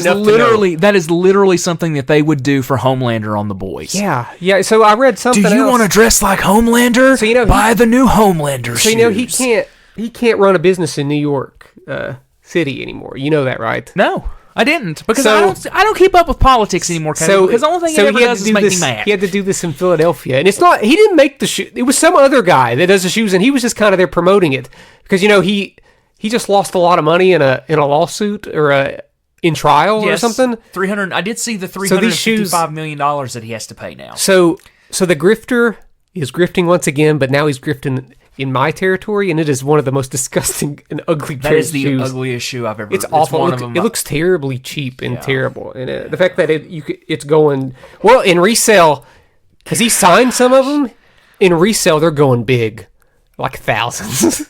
is literally something that they would do for Homelander on the boys. Yeah. So I read something. Do you want to dress like Homelander? So buy the new Homelander shoes. So he can't run a business in New York City anymore. You know that, right? No. I didn't, because I don't keep up with politics anymore, Kevin, because the only thing he ever does is make me mad. He had to do this in Philadelphia, and it's not, he didn't make the shoe. It was some other guy that does the shoes, and he was just kind of there promoting it, because, he just lost a lot of money in a lawsuit or in trial or something. I did see the $355 million that he has to pay now. So the grifter is grifting once again, but now he's grifting in my territory, and it is one of the most disgusting and ugly pair of shoes. That is the ugliest shoe I've ever. It's awful. It looks terribly cheap and terrible, and the fact that it's going well in resale, because he signed some of them. In resale, they're going big, like thousands.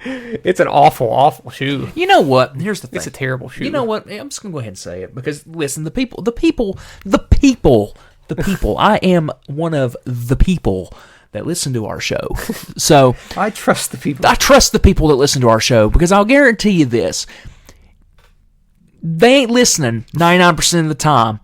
It's an awful shoe. You know what? Here's the thing. It's a terrible shoe. You know what? I'm just gonna go ahead and say it, because listen, the people. I am one of the people that listen to our show. So I trust the people. I trust the people that listen to our show, because I'll guarantee you this. They ain't listening 99% of the time.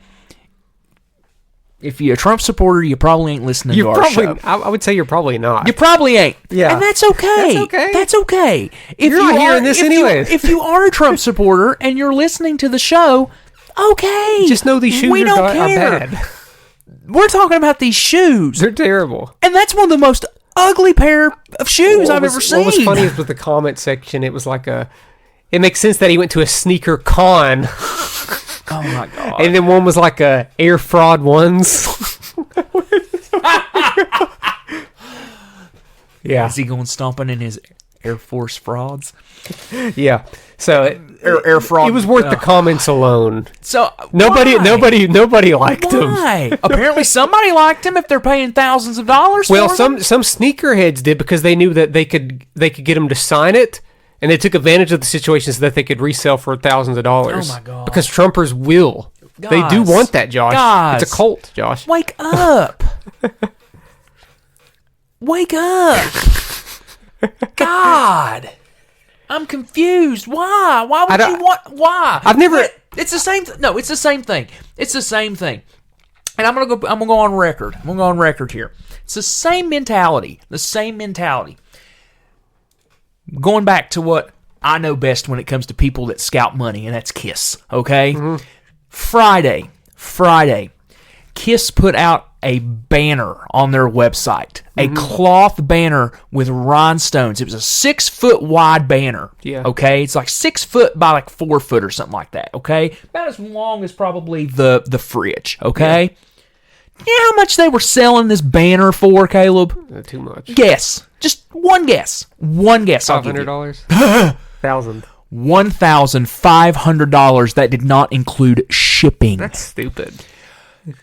If you're a Trump supporter, you probably ain't listening to our show. I would say you're probably not. You probably ain't. Yeah. And that's okay. That's okay. That's okay. If You're not hearing this anyways. If you are a Trump supporter and you're listening to the show, okay. Just know these shoes we don't are care. bad. We're talking about these shoes. They're terrible. And that's one of the most ugly pair of shoes I've ever seen. What was funny is with the comment section, it was like it makes sense that he went to a sneaker con. Oh my God. And then one was like a Air Fraud ones. Yeah. Is he going stomping in his Air Force frauds? Yeah. So Air fraud. It was worth the comments alone. So nobody liked him. Why? Apparently somebody liked him if they're paying thousands of dollars Well, for some them. sneakerheads did because they knew that they could get him to sign it, and they took advantage of the situation so that they could resell for thousands of dollars. Oh my God. Because Trumpers will. They do Guys. want that, Josh. Guys. It's a cult, Josh. Wake up. Wake up. God. I'm confused. Why? Why would you want... Why? I've never... It's the same... No, it's the same thing. It's the same thing. And I'm gonna go on record. I'm gonna go on record here. It's the same mentality. The same mentality. Going back to what I know best when it comes to people that scout money, and that's Kiss. Okay? Mm-hmm. Friday. Kiss put out a banner on their website. A cloth banner with rhinestones. It was a 6-foot wide banner. Yeah. Okay? It's like 6 foot by like 4 foot or something like that. Okay? About as long as probably the fridge. Okay? Yeah. You know how much they were selling this banner for, Caleb? Too much. Guess. Just one guess. One guess. $500? $1,000. $1,500. That did not include shipping. That's stupid.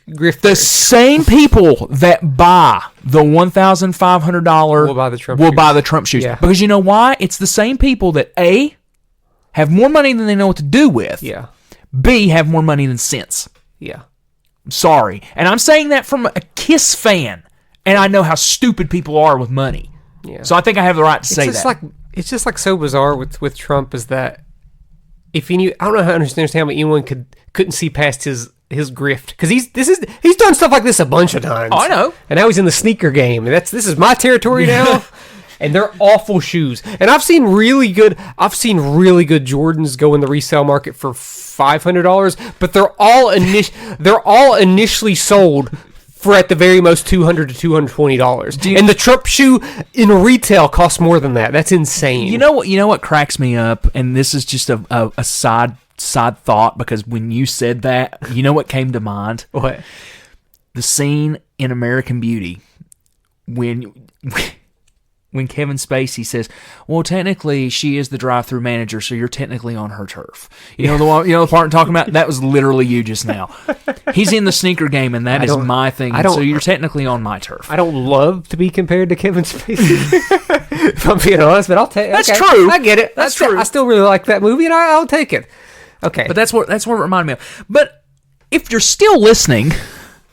The same people that buy the $1,500 will buy the Trump shoes. Yeah. Because you know why? It's the same people that A, have more money than they know what to do with. Yeah. B, have more money than sense. Yeah. I'm sorry. And I'm saying that from a Kiss fan. And I know how stupid people are with money. Yeah. So I think I have the right to say that. It's just like so bizarre with Trump is that if he knew, I don't know how to understand how anyone couldn't see past his grift, because he's done stuff like this a bunch of times. Oh, I know. And now he's in the sneaker game, and this is my territory now. And they're awful shoes. And I've seen really good Jordans go in the resale market for $500, but they're all initially sold for at the very most $200 to $220. And the Trump shoe in retail costs more than that. That's insane. You know what cracks me up, and this is just a side thought, because when you said that, you know what came to mind? What? The scene in American Beauty when Kevin Spacey says, "Well, technically she is the drive-through manager, so you're technically on her turf." You know the part I'm talking about? That was literally you just now. He's in the sneaker game, and that is my thing. So you're technically on my turf. I don't love to be compared to Kevin Spacey, if I'm being honest, but I'll take. That's okay. true. I get it. That's true. I still really like that movie, and I'll take it. Okay, but that's what it reminded me of. But if you're still listening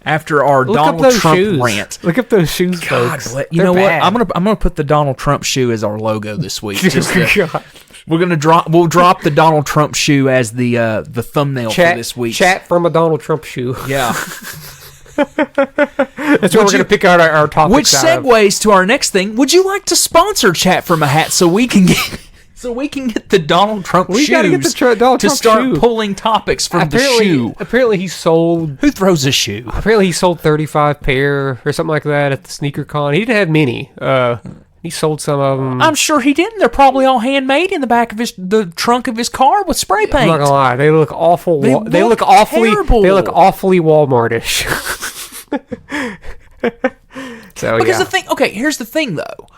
after our Donald Trump rant, look up those shoes, folks. You know what? I'm gonna put the Donald Trump shoe as our logo this week. We'll drop the Donald Trump shoe as the thumbnail for this week. Chat from a Donald Trump shoe. Yeah. That's where we're going to pick out our topics. Which segues to our next thing. Would you like to sponsor Chat from a Hat so we can get the Donald Trump shoes Donald to Trump start shoe. pulling topics from the shoe? Apparently he sold... Who throws a shoe? Apparently he sold 35 pair or something like that at the sneaker con. He didn't have many. He sold some of them. I'm sure he didn't. They're probably all handmade in the back of the trunk of his car with spray paint. I'm not gonna lie. They look awful. They look awfully terrible. They look awfully Walmartish. So because the thing, okay, here's the thing though.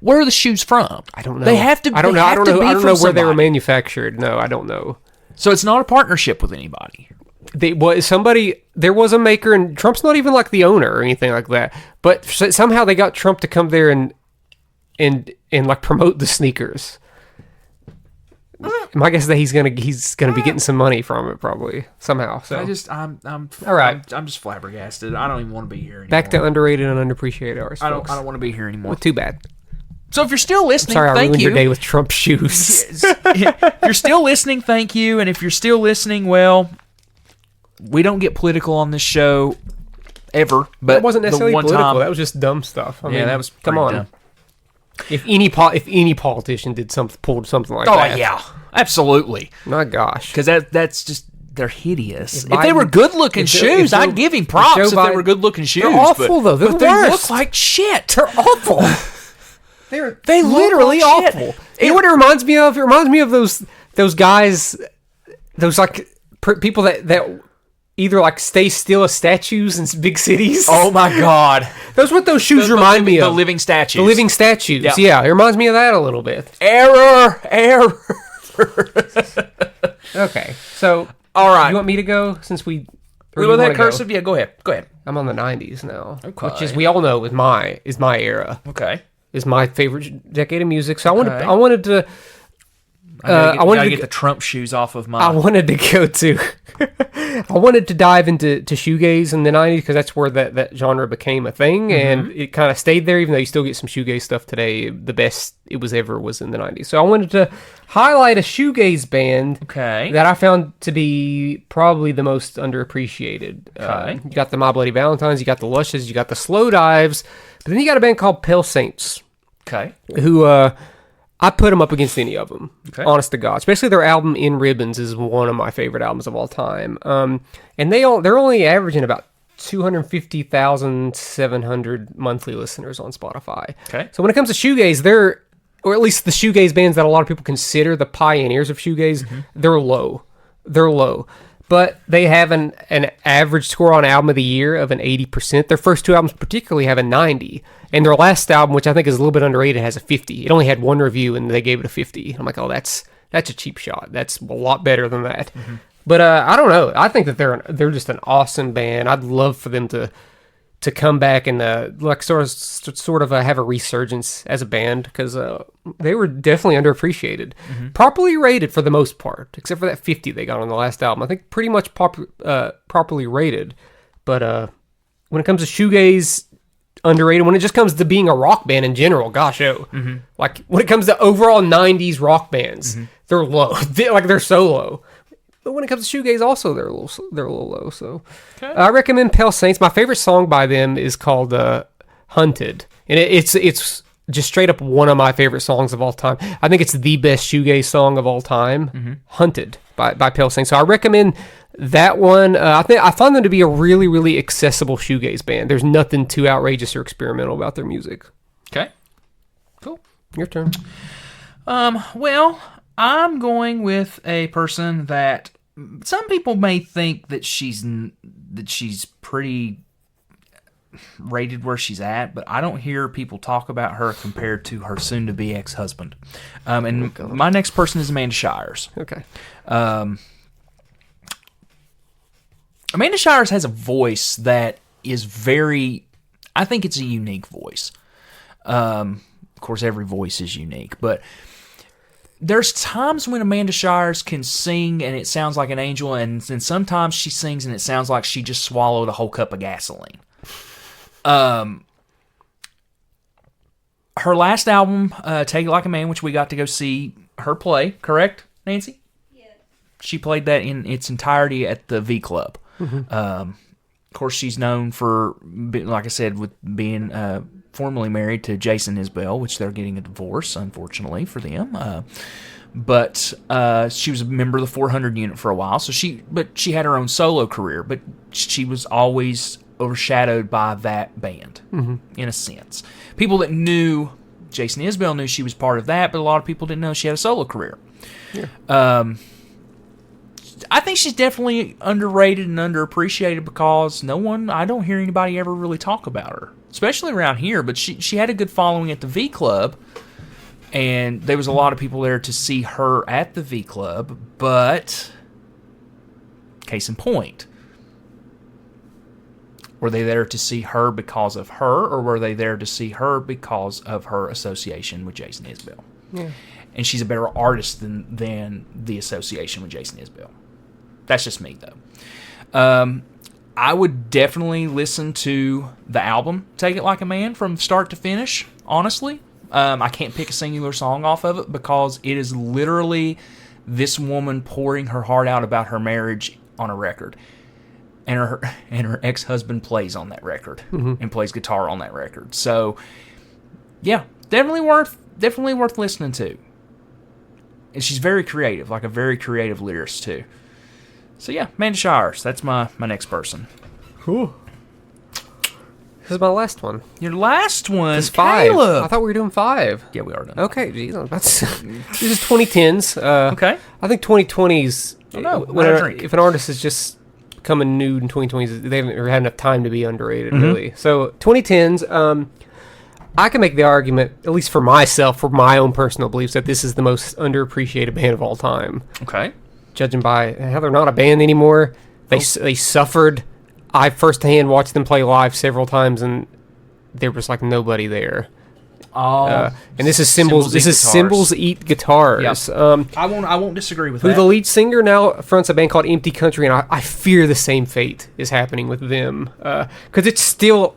Where are the shoes from? I don't know. They have to. I don't know. I don't know where they were manufactured. manufactured. No, I don't know. So it's not a partnership with anybody. There was a maker, and Trump's not even like the owner or anything like that. But somehow they got Trump to come there and like promote the sneakers. My guess is that he's gonna be getting some money from it probably somehow. So I'm all right. I'm just flabbergasted. I don't even want to be here anymore. Back to underrated and underappreciated. I don't want to be here anymore. Well, too bad. So if you're still listening, Sorry, I thank ruined you. your day with Trump shoes. If you're still listening, thank you. And if you're still listening, well, we don't get political on this show ever. But That wasn't necessarily the one political. time, That was just dumb stuff. I mean, that was come pretty on. dumb. If any politician pulled something like that. Oh yeah, absolutely. My gosh. Because that's just they're hideous. If If they Biden- were good looking if Joe- shoes, if Joe- I'd give him props Joe if they Biden- were good looking shoes. They're awful, though. They're but the they worst. look like shit. They're awful. They look literally like shit. awful. You know what it reminds me of? It reminds me of those guys, those like people that either like stay still as statues in big cities. Oh my god, That's what those shoes remind me the of. living statues. The living statues. Yep. Yeah, it reminds me of that a little bit. error. Okay, so All right. you want me to go since we? or We you with wanna that go? cursive? Yeah, go ahead. Go ahead. I'm on the '90s now, Okay. which is we all know is my era. Okay. Is my favorite decade of music. So I Okay. wanted to. I wanted to get the Trump shoes off of my. I wanted to go to. I wanted to dive into shoegaze in the '90s because that's where that genre became a thing, and it kind of stayed there. Even though you still get some shoegaze stuff today, the best it was ever was in the '90s. So I wanted to highlight a shoegaze band Okay. that I found to be probably the most underappreciated. Okay. You got the My Bloody Valentines, you got the Lushes, you got the Slow Dives, but then you got a band called Pale Saints, Okay. who I put them up against any of them. Okay. Honest to God, especially their album "In Ribbons" is one of my favorite albums of all time. And they're only averaging about 250,700 monthly listeners on Spotify. Okay. So when it comes to shoegaze, or at least the shoegaze bands that a lot of people consider the pioneers of shoegaze, they're low. They're low. But they have an average score on album of the year of an 80%. Their first two albums particularly have a 90. And their last album, which I think is a little bit underrated, has a 50. It only had one review and they gave it a 50. I'm like, oh, that's a cheap shot. That's a lot better than that. But I don't know. I think that they're just an awesome band. I'd love for them to come back and like sort of have a resurgence as a band because they were definitely underappreciated, properly rated for the most part, except for that 50 they got on the last album. I think pretty much properly rated, but when it comes to shoegaze, underrated. When it just comes to being a rock band in general, gosh, like when it comes to overall '90s rock bands, they're low. They're so low. But when it comes to shoegaze, also they're a little low. So I recommend Pale Saints. My favorite song by them is called "Hunted," and it's just straight up one of my favorite songs of all time. I think it's the best shoegaze song of all time. "Hunted" by Pale Saints. So I recommend that one. I find them to be a really, really accessible shoegaze band. There's nothing too outrageous or experimental about their music. Okay. Cool. Your turn. Well, I'm going with a person that some people may think that she's pretty rated where she's at, but I don't hear people talk about her compared to her soon-to-be ex-husband. And my next person is Amanda Shires. Okay. Amanda Shires has a voice that is very... I think it's a unique voice. Of course, every voice is unique, but there's times when Amanda Shires can sing and it sounds like an angel, and sometimes she sings and it sounds like she just swallowed a whole cup of gasoline. Her last album, Take It Like a Man, which we got to go see her play, correct, Nancy? Yes. She played that in its entirety at the V Club. Of course, she's known for, like I said, with being formerly married to Jason Isbell, which they're getting a divorce, unfortunately for them. But she was a member of the 400 unit for a while. She had her own solo career, but she was always overshadowed by that band, in a sense. People that knew Jason Isbell knew she was part of that, but a lot of people didn't know she had a solo career. Yeah. I think she's definitely underrated and underappreciated because I don't hear anybody ever really talk about her, especially around here, but she had a good following at the V Club, and there was a lot of people there to see her at the V Club, but case in point, were they there to see her because of her, or were they there to see her because of her association with Jason Isbell? Yeah. And she's a better artist than the association with Jason Isbell. That's just me, though. I would definitely listen to the album Take It Like a Man from start to finish, honestly. I can't pick a singular song off of it because it is literally this woman pouring her heart out about her marriage on a record. And her ex-husband plays on that record and plays guitar on that record. So, yeah, definitely worth listening to. And she's very creative, like a very creative lyricist too. So yeah, Amanda Shires. That's my next person. Cool. This is my last one. Your last one is 5. Caleb. I thought we were doing 5. Yeah, we are doing. Okay, geez, this is 2010s. Okay. I think 2020s. Oh, no, If an artist is just coming new in 2020s, they haven't had enough time to be underrated, really. So 2010s. I can make the argument, at least for myself, for my own personal beliefs, that this is the most underappreciated band of all time. Okay. Judging by how they're not a band anymore, they suffered. I firsthand watched them play live several times, and there was like nobody there. Oh, and this is Symbols. This is Symbols Eat Guitars. Yep. I won't disagree with that. The lead singer now fronts a band called Empty Country, and I fear the same fate is happening with them because it's still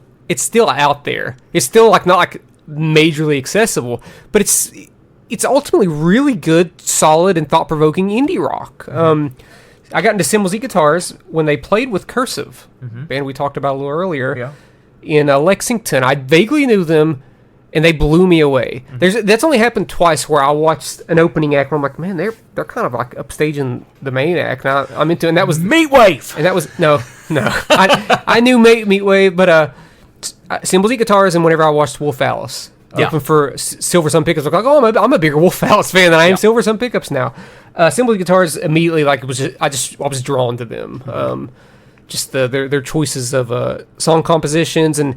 out there. It's still not like majorly accessible, but it's ultimately really good, solid, and thought-provoking indie rock. I got into Symbols Eat Guitars when they played with Cursive, band we talked about a little earlier, in Lexington. I vaguely knew them, and they blew me away. That's only happened twice where I watched an opening act where I'm like, man, they're kind of like upstaging the main act. And I'm into it. And that was Meatwave. And that was no. I knew Meatwave, but Symbols Eat Guitars, and whenever I watched Wolf Alice open for Silver Sun Pickups, I was like, oh, I'm a bigger Wolf Alice fan than I am Silver Sun Pickups now. Symbols Eat Guitars immediately I was drawn to them. Just their choices of song compositions and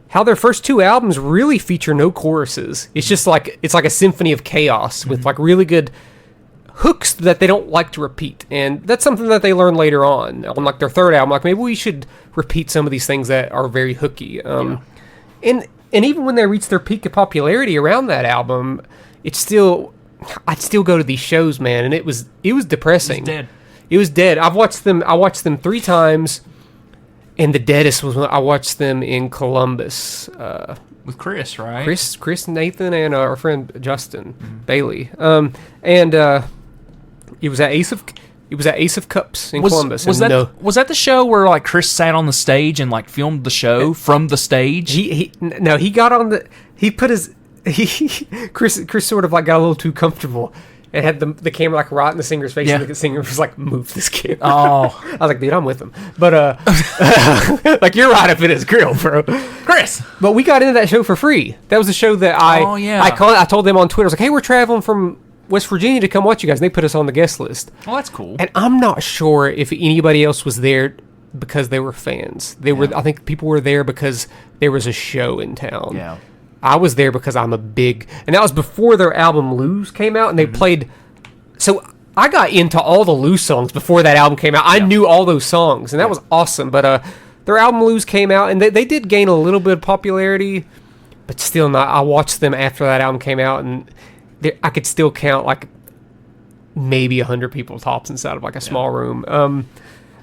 how their first 2 albums really feature no choruses. It's just it's like a symphony of chaos with like really good hooks that they don't like to repeat, and that's something that they learn later on like their 3rd album. Like, maybe we should repeat some of these things that are very hooky. And even when they reached their peak of popularity around that album, I'd still go to these shows, man, and it was depressing. It was dead. I watched them 3 times, and the deadest was when I watched them in Columbus with Chris, right? Chris, Nathan, and our friend Justin Bailey. It was at Ace of Cups in Columbus. Was that the show where like Chris sat on the stage and like filmed the show from the stage? He got on the Chris sort of like got a little too comfortable and had the camera like right in the singer's face, and the singer was like, move this camera. Oh. I was like, dude, I'm with him. But like, you're right up in his grill, bro. Chris. But we got into that show for free. That was a show that I told them on Twitter. I was like, hey, we're traveling from West Virginia to come watch you guys, and they put us on the guest list. Oh, that's cool. And I'm not sure if anybody else was there because they were fans. I think people were there because there was a show in town. Yeah. I was there because I'm and that was before their album Lose came out, and they played. So I got into all the Lose songs before that album came out. I knew all those songs, and that was awesome. But their album Lose came out, and they did gain a little bit of popularity, but still not. I watched them after that album came out, and I could still count like maybe 100 people tops inside of like a small room.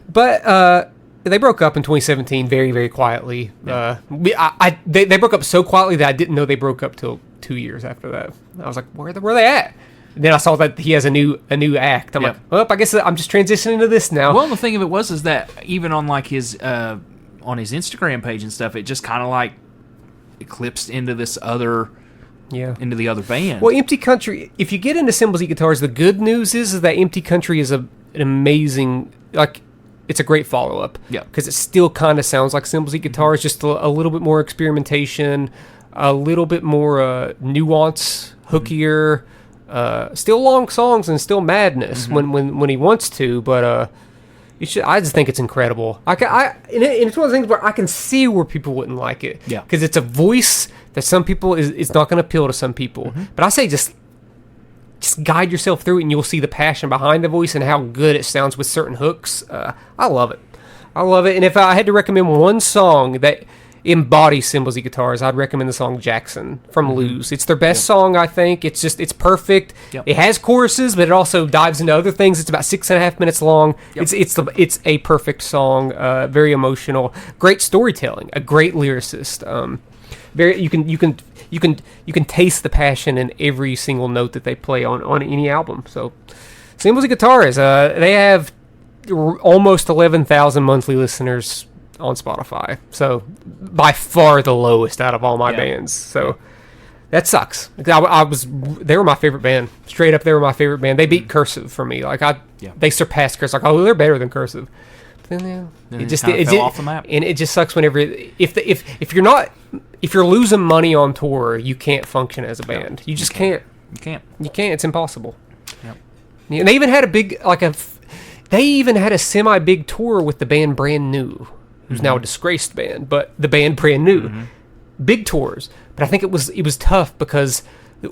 But they broke up in 2017 very, very quietly. They broke up so quietly that I didn't know they broke up till 2 years after that. I was like, where are they at? And then I saw that he has a new act. I'm like, well, I guess I'm just transitioning to this now. Well, the thing of it is that even on like his Instagram page and stuff, it just kind of like eclipsed into this other. Yeah, into the other band. Well, Empty Country, if you get into Symbols Eat Guitars, the good news is that Empty Country is an amazing, it's a great follow-up. Yeah. Because it still kind of sounds like Symbols Eat Guitars, just a little bit more experimentation, a little bit more nuance, hookier, still long songs and still madness when he wants to, but I just think it's incredible. And it's one of the things where I can see where people wouldn't like it. Yeah. Because it's a voice that some people is not going to appeal to some people. But I say just guide yourself through it, and you'll see the passion behind the voice and how good it sounds with certain hooks. I love it. And if I had to recommend one song that embodies Symbols Eat Guitars, I'd recommend the song Jackson from Lose. It's their best song, I think. It's perfect. Yep. It has choruses, but it also dives into other things. It's about 6.5 minutes long. Yep. It's a perfect song. Very emotional. Great storytelling. A great lyricist. You you can taste the passion in every single note that they play on any album. So, Cymbals and Guitars, they have almost 11,000 monthly listeners on Spotify. So, by far the lowest out of all my bands. So, that sucks. They were my favorite band. Straight up, they were my favorite band. They beat Cursive for me. They surpassed Cursive. They're better than Cursive. But then it fell off the map. And it just sucks whenever if you're losing money on tour, you can't function as a band. You just can't. You can't. It's impossible. Yep. And they even had they even had a semi-big tour with the band Brand New, who's now a disgraced band, but the band Brand New. Big tours. But I think it was tough because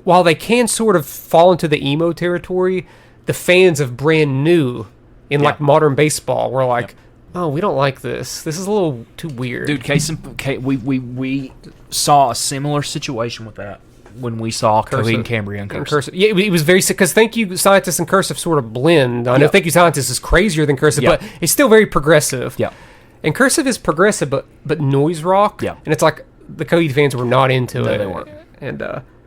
while they can sort of fall into the emo territory, the fans of Brand New in like modern baseball were like, oh, we don't like this. This is a little too weird. Dude, we saw a similar situation with that when we saw Coheed and Cambria and Cursive. Yeah, it was very sick because Thank You Scientist and Cursive sort of blend. I know Thank You Scientist is crazier than Cursive, but it's still very progressive. Yeah. And Cursive is progressive, but noise rock. Yeah. And it's like the Coheed fans were not into it. They weren't. And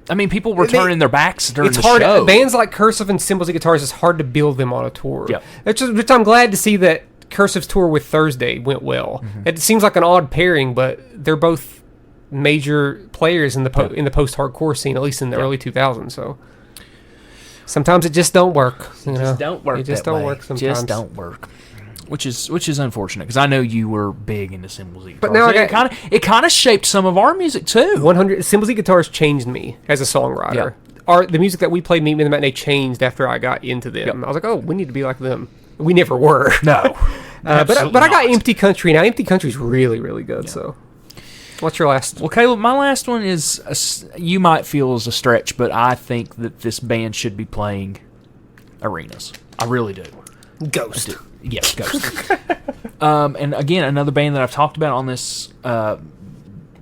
I mean, people were turning their backs during the show. It's hard. Bands like Cursive and Cymbals and Guitars, it's hard to build them on a tour. Yeah. Which I'm glad to see that Cursive's tour with Thursday went well. It seems like an odd pairing, but they're both major players in the post-hardcore scene, at least in the early 2000s. So sometimes it just don't work. It just don't work. Sometimes. Just don't work. Which is unfortunate because I know you were big into Cymbals and Guitars. But now it kind of shaped some of our music too. Cymbals and Guitars changed me as a songwriter. The music that we played, Meet Me in the Matinee, changed after I got into them. I was like, oh, we need to be like them. We never were. No. But I got Empty Country now. Empty Country's really, really good. So, what's your last? Well, Caleb, my last one is you might feel is a stretch, but I think that this band should be playing arenas. I really do. Ghost. Yes, Ghost. And again, another band that I've talked about on this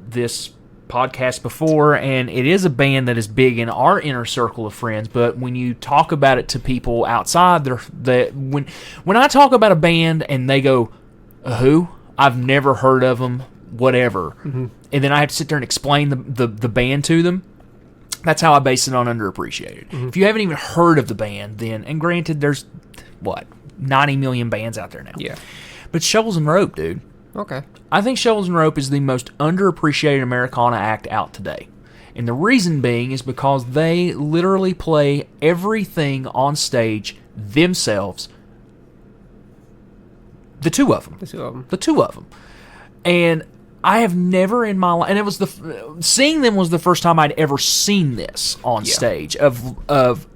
this podcast before, and it is a band that is big in our inner circle of friends. But when you talk about it to people outside, when I talk about a band and they go, "Who? I've never heard of them." Whatever, and then I have to sit there and explain the band to them. That's how I base it on Underappreciated. If you haven't even heard of the band, then, and granted, there's 90 million bands out there now. Yeah. But Shovels and Rope, dude. Okay. I think Shovels and Rope is the most underappreciated Americana act out today. And the reason being is because they literally play everything on stage themselves. The two of them. And I have never in my life, and it was seeing them was the first time I'd ever seen this on stage of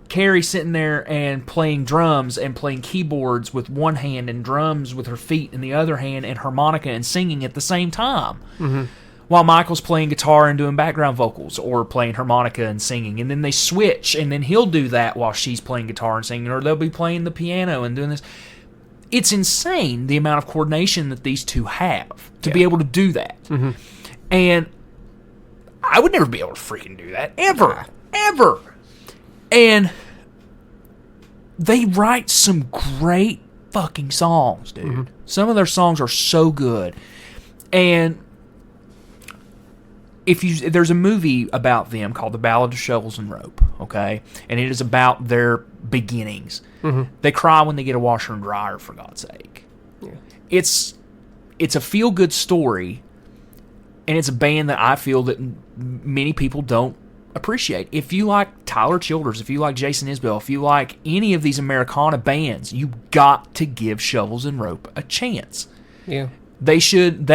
Carrie sitting there and playing drums and playing keyboards with one hand and drums with her feet in the other hand and harmonica and singing at the same time. While Michael's playing guitar and doing background vocals or playing harmonica and singing. And then they switch and then he'll do that while she's playing guitar and singing, or they'll be playing the piano and doing this. It's insane the amount of coordination that these two have to be able to do that. And I would never be able to freaking do that. Ever. And they write some great fucking songs, dude. Some of their songs are so good. And there's a movie about them called The Ballad of Shovels and Rope, okay? And it is about their beginnings. They cry when they get a washer and dryer, for God's sake. Yeah. It's a feel-good story, and it's a band that I feel that many people don't appreciate. If you like Tyler Childers, if you like Jason Isbell, if you like any of these Americana bands, you got to give Shovels and Rope a chance. Yeah. They should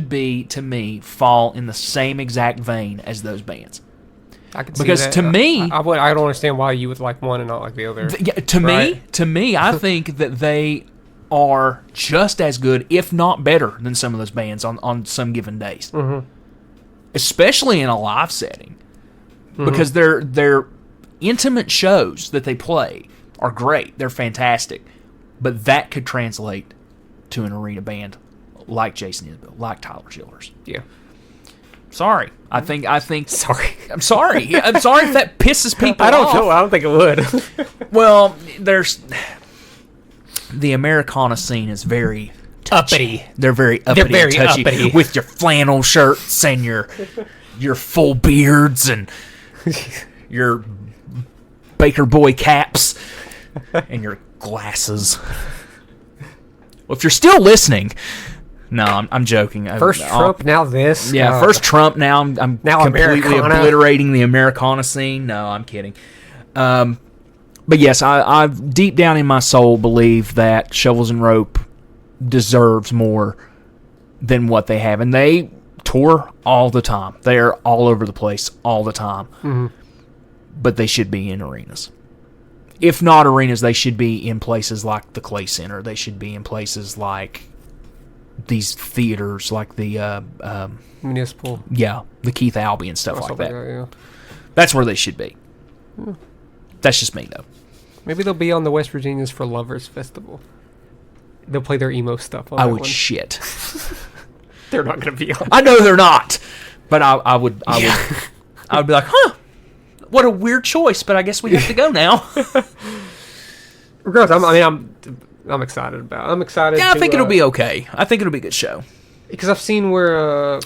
be, to me, fall in the same exact vein as those bands. I can see because that. To me, I don't understand why you would like one and not like the other. To me, I think that they are just as good, if not better, than some of those bands on some given days, especially in a live setting, because their intimate shows that they play are great. They're fantastic, but that could translate to an arena band like Jason Isbell, like Tyler Childers. Yeah. Sorry. I think. Sorry. I'm sorry. I'm sorry if that pisses people off. I don't think it would. Well, the Americana scene is very touchy. Uppity. They're very uppity. They're very and touchy uppity. with your flannel shirts and your full beards and your Baker Boy caps and your glasses. Well, if you're still listening, no, I'm joking. First Trump, now this. Yeah, first Trump, now I'm now completely Americana. obliterating the Americana scene. No, I'm kidding. But yes, I deep down in my soul believe that Shovels and Rope deserves more than what they have. And they tour all the time. They are all over the place all the time. Mm-hmm. But they should be in arenas. If not arenas, they should be in places like the Clay Center. They should be in places like these theaters, like the Municipal. Yeah, the Keith Albee and stuff like that. Yeah. That's where they should be. That's just me, though. Maybe they'll be on the West Virginians for Lovers Festival. They'll play their emo stuff on I that would one. shit. They're not going to be on. I know they're not, but I would be like, huh, what a weird choice, but I guess we have to go now. Regardless, I'm excited about it. I'm excited. Yeah, I think it'll be okay. I think it'll be a good show. Because I've seen where I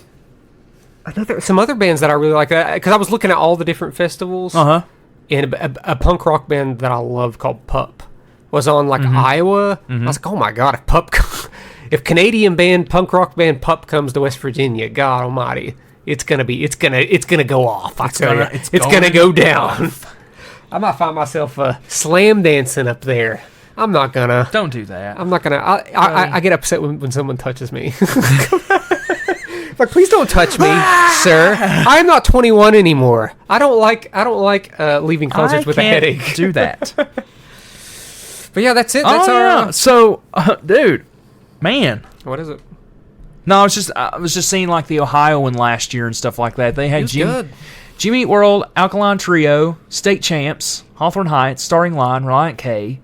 know there are some other bands that I really like. Because I was looking at all the different festivals. Uh-huh. And a punk rock band that I love called Pup was on Iowa. I was like, oh my god, if Pup, if Canadian band punk rock band Pup comes to West Virginia, God Almighty, it's gonna go off. It's gonna go down. I might find myself slam dancing up there. I'm not gonna. Don't do that. I'm not gonna. I get upset when someone touches me. Like, please don't touch me, sir. I'm not 21 anymore. I don't like leaving concerts with a headache. Do that. But yeah, that's it. That's our. So, dude, man. What is it? No, I was just seeing like the Ohio one last year and stuff like that. They had good. Jimmy Eat World, Alkaline Trio, State Champs, Hawthorne Heights, Starting Line, Reliant K.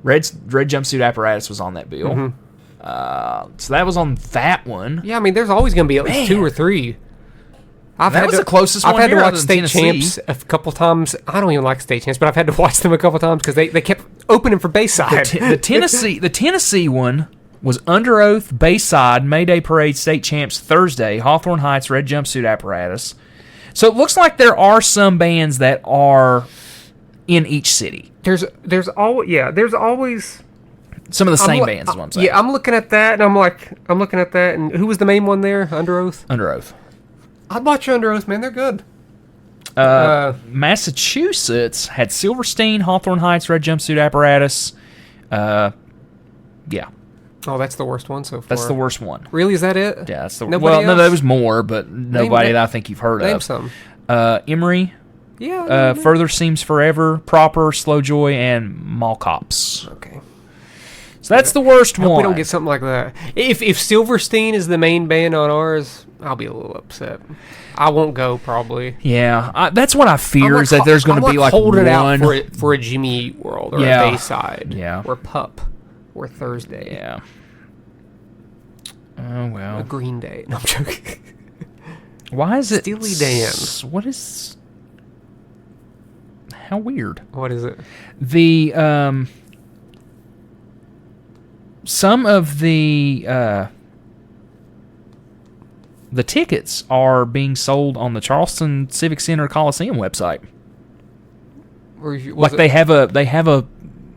Red Jumpsuit Apparatus was on that bill. Mm-hmm. So that was on that one. Yeah, I mean, there's always going to be at least 2 or 3. That was the closest one I've had here to watch other than State Tennessee. Champs a couple times. I don't even like State Champs, but I've had to watch them a couple times because they kept opening for Bayside. The Tennessee one was Under Oath, Bayside, Mayday Parade, State Champs Thursday, Hawthorne Heights, Red Jumpsuit Apparatus. So it looks like there are some bands that are in each city. There's always Some of the same bands is what I'm saying. Yeah, I'm looking at that, and I'm looking at that, and who was the main one there? Under Oath? Under Oath. I'd watch Under Oath, man. They're good. Massachusetts had Silverstein, Hawthorne Heights, Red Jumpsuit Apparatus. Yeah. Oh, that's the worst one so far. That's the worst one. Really? Is that it? Yeah, that's the Nobody well, no, else? there was more, but nobody that I think you've heard Name of. some. Emory, Yeah. Further Seems Forever, Proper, Slow Joy, and Mall Cops. Okay. So that's the worst I hope one. we don't get something like that. If Silverstein is the main band on ours, I'll be a little upset. I won't go probably. Yeah, that's what I fear is that there's going to be like holding one. out for a Jimmy Eat World or Yeah. a Bayside. Yeah. Or Pup or Thursday. Yeah. Oh well. A Green Day. No, I'm joking. Why is it Steely Dan? What is? How weird. What is it? The some of the tickets are being sold on the Charleston Civic Center Coliseum website. They have a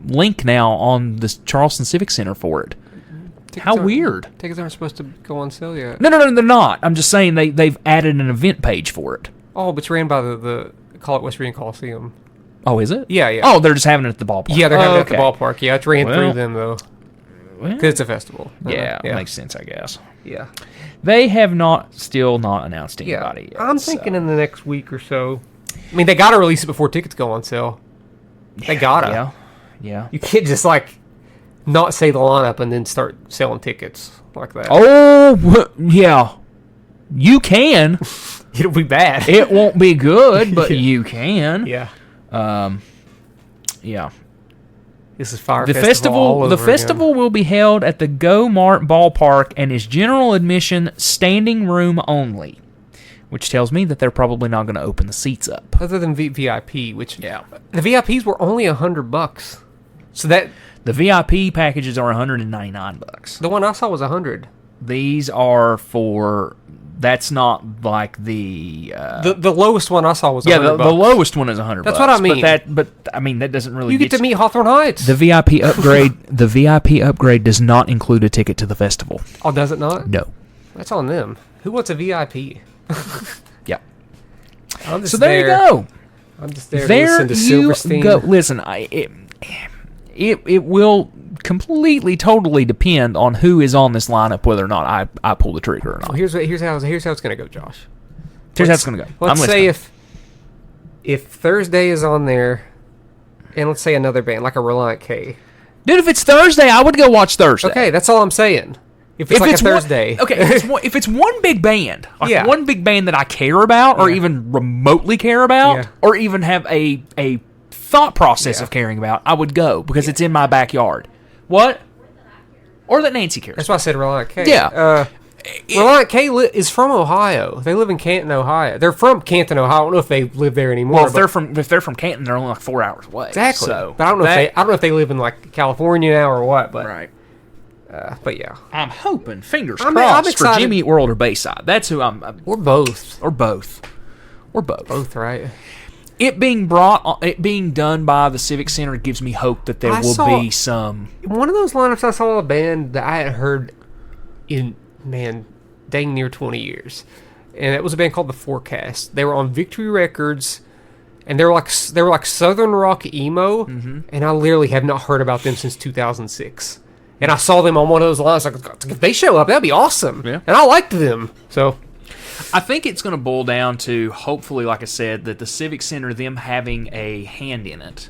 link now on the Charleston Civic Center for it. How weird. Tickets aren't supposed to go on sale yet. No, they're not. I'm just saying they've added an event page for it. Oh, but it's ran by the West Virginia Coliseum. Oh, is it? Yeah. Oh, they're just having it at the ballpark. Yeah, they're having it at the okay. ballpark. Yeah, it's ran Well, through them, though. Well, Because it's a festival. yeah, makes sense, I guess. Yeah. They have still not announced anybody yet. I'm thinking in the next week or so. I mean, they got to release it before tickets go on sale. They got to. Yeah. You can't just, not say the lineup and then start selling tickets like that. Oh, yeah. You can. It'll be bad. It won't be good, but you can. Yeah. Yeah. This is Fire The Festival all over festival will be held at the Go Mart Ballpark and is general admission, standing room only, which tells me that they're probably not going to open the seats up. Other than VIP, which Yeah. the VIPs were only $100. So The VIP packages are $199. The one I saw was 100. These are for. That's not like the lowest one I saw was $100. the lowest one is $100. That's what I mean. But I mean that doesn't really. You get to meet Hawthorne Heights. The VIP upgrade. The VIP upgrade does not include a ticket to the festival. Oh, does it not? No. That's on them. Who wants a VIP? Yeah. So there you go. I'm just there to listen to Silverstein. Go. Listen, it will completely, totally depend on who is on this lineup, whether or not I pull the trigger or not. Well, here's how it's going to go, Josh. Here's how it's going to go. Let's say if Thursday is on there, and let's say another band like a Reliant K. Dude, if it's Thursday, I would go watch Thursday. Okay, that's all I'm saying. If it's a Thursday. If it's one big band, like one big band that I care about, or even remotely care about, or even have a thought process of caring about, I would go because it's in my backyard. What? Or that Nancy cares. That's why I said Reliant K. Yeah. Reliant K is from Ohio. They live in Canton, Ohio. They're from Canton, Ohio. I don't know if they live there anymore. Well, if they're from Canton, they're only like 4 hours away. Exactly. So, but I don't know if they live in like California now or what. But right. But yeah, I'm hoping, fingers crossed, for Jimmy Eat World or Bayside. That's who I'm. Or both. Or both. Both, right? It being done by the Civic Center gives me hope that there will be some. One of those lineups, I saw a band that I had heard in dang near 20 years, and it was a band called The Forecast. They were on Victory Records, and they were like southern rock emo, and I literally have not heard about them since 2006. And I saw them on one of those lines. Like, if they show up, that'd be awesome. Yeah. And I liked them, so. I think it's going to boil down to, hopefully, like I said, that the Civic Center, them having a hand in it,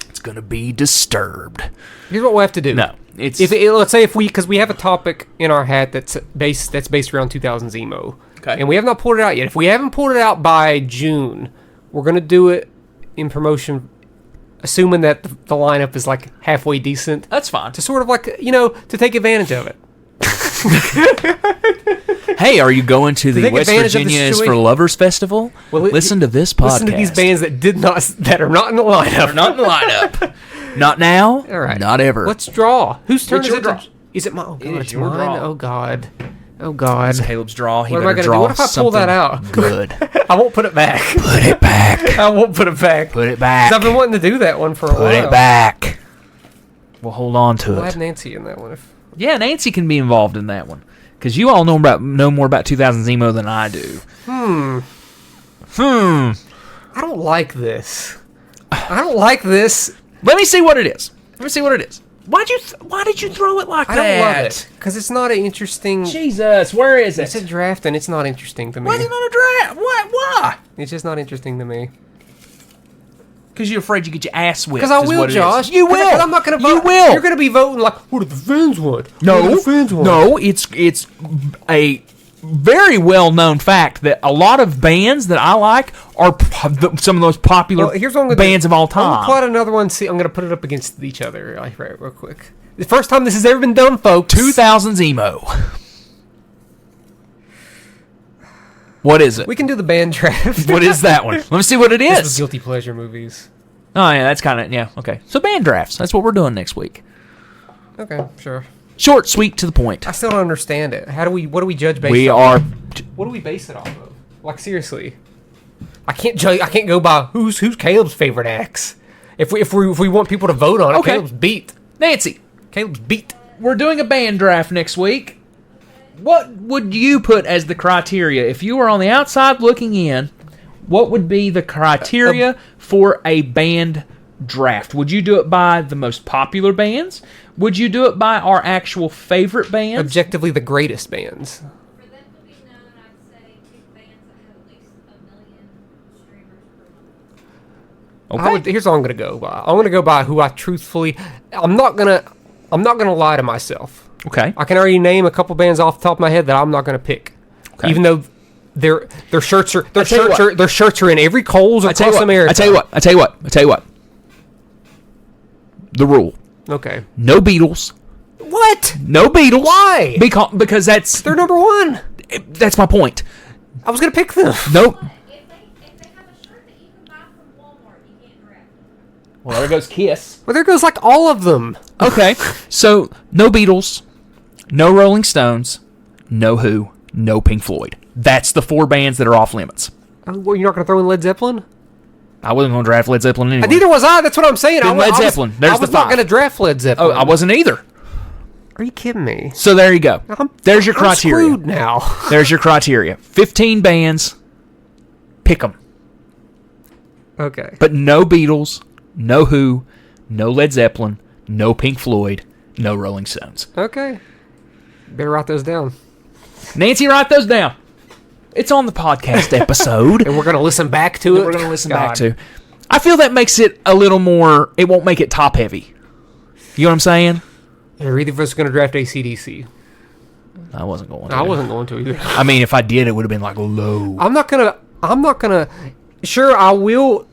it's going to be Disturbed. Here's what we have to do. No, let's say because we have a topic in our hat that's based around 2000s emo, okay, and we have not pulled it out yet. If we haven't pulled it out by June, we're going to do it in promotion, assuming that the lineup is like halfway decent. That's fine. To sort of like to take advantage of it. Hey, are you going to the West Virginia is for Lovers Festival? Well, listen to this podcast. Listen to these bands that are not in the lineup. They're not in the lineup. Not now. All right. Not ever. Let's draw. Whose turn is it? Is it mine? It's your mine. Draw. Oh God. It's Caleb's draw. What am I going to do? What if I pull that out? Good. I won't put it back. Put it back. I won't put it back. Put it back. 'Cause I've been wanting to do that one for a while. Put it back. We'll hold on to it. We'll have Nancy in that one. Yeah, Nancy can be involved in that one. Because you all know more about 2000s emo than I do. I don't like this. Let me see what it is. Why did you throw it like that? I don't love it. Because it's not an interesting... Jesus, where is it? It's a draft and it's not interesting to me. Why is it not a draft? Why? It's just not interesting to me. Because you're afraid you get your ass whipped. Because I will, Josh. You will. Because I'm not going to vote. You will. You're going to be voting like, what do the fans want? No, it's a very well-known fact that a lot of bands that I like are some of the most popular bands of all time. I'm going to plot another one. See, I'm going to put it up against each other right real quick. The first time this has ever been done, folks. 2000s emo. What is it? We can do the band draft. What is that one? Let me see what it is. This was guilty pleasure movies. Oh, yeah, that's kind of, yeah, okay. So band drafts. That's what we're doing next week. Okay, sure. Short, sweet, to the point. I still don't understand it. What do we judge based What do we base it off of? Like, seriously. I can't go by who's Caleb's favorite acts. If we want people to vote on it, Caleb's beat. Nancy. Caleb's beat. We're doing a band draft next week. What would you put as the criteria? If you were on the outside looking in, what would be the criteria for a band draft? Would you do it by the most popular bands? Would you do it by our actual favorite bands? Objectively, the greatest bands. For them to be known, I'd say pick bands that have at least 1 million streamers per month. Okay. Here's what I'm going to go by. I'm going to go by who I truthfully... I'm not going to lie to myself. Okay. I can already name a couple bands off the top of my head that I'm not going to pick. Okay. Even though their shirts are in every Kohl's across America. I tell you what. The rule. Okay. No Beatles. What? No Beatles. Why? Because they're number one. That's my point. I was going to pick them. Nope. If they have a shirt that you can buy from Walmart, you can't draft them. Well, there goes Kiss. Well, there goes like all of them. Okay, so no Beatles, no Rolling Stones, no Who, no Pink Floyd. That's the 4 bands that are off limits. Oh, well, you're not going to throw in Led Zeppelin? I wasn't going to draft Led Zeppelin anyway. Neither was I. That's what I'm saying. Led Zeppelin. There's I was the not 5. going to draft Led Zeppelin. Oh, I wasn't either. Are you kidding me? So there you go. There's your criteria. I'm screwed now. There's your criteria. 15 bands. Pick them. Okay. But no Beatles, no Who, no Led Zeppelin, no Pink Floyd, no Rolling Stones. Okay. Better write those down. Nancy, write those down. It's on the podcast episode. And we're going to listen back to it? We're going to listen back to. I feel that makes it a little more, it won't make it top heavy. You know what I'm saying? Are either of us going to draft AC/DC? I wasn't going to. I wasn't going to either. I mean, if I did, it would have been like low. I'm not gonna. Sure, I will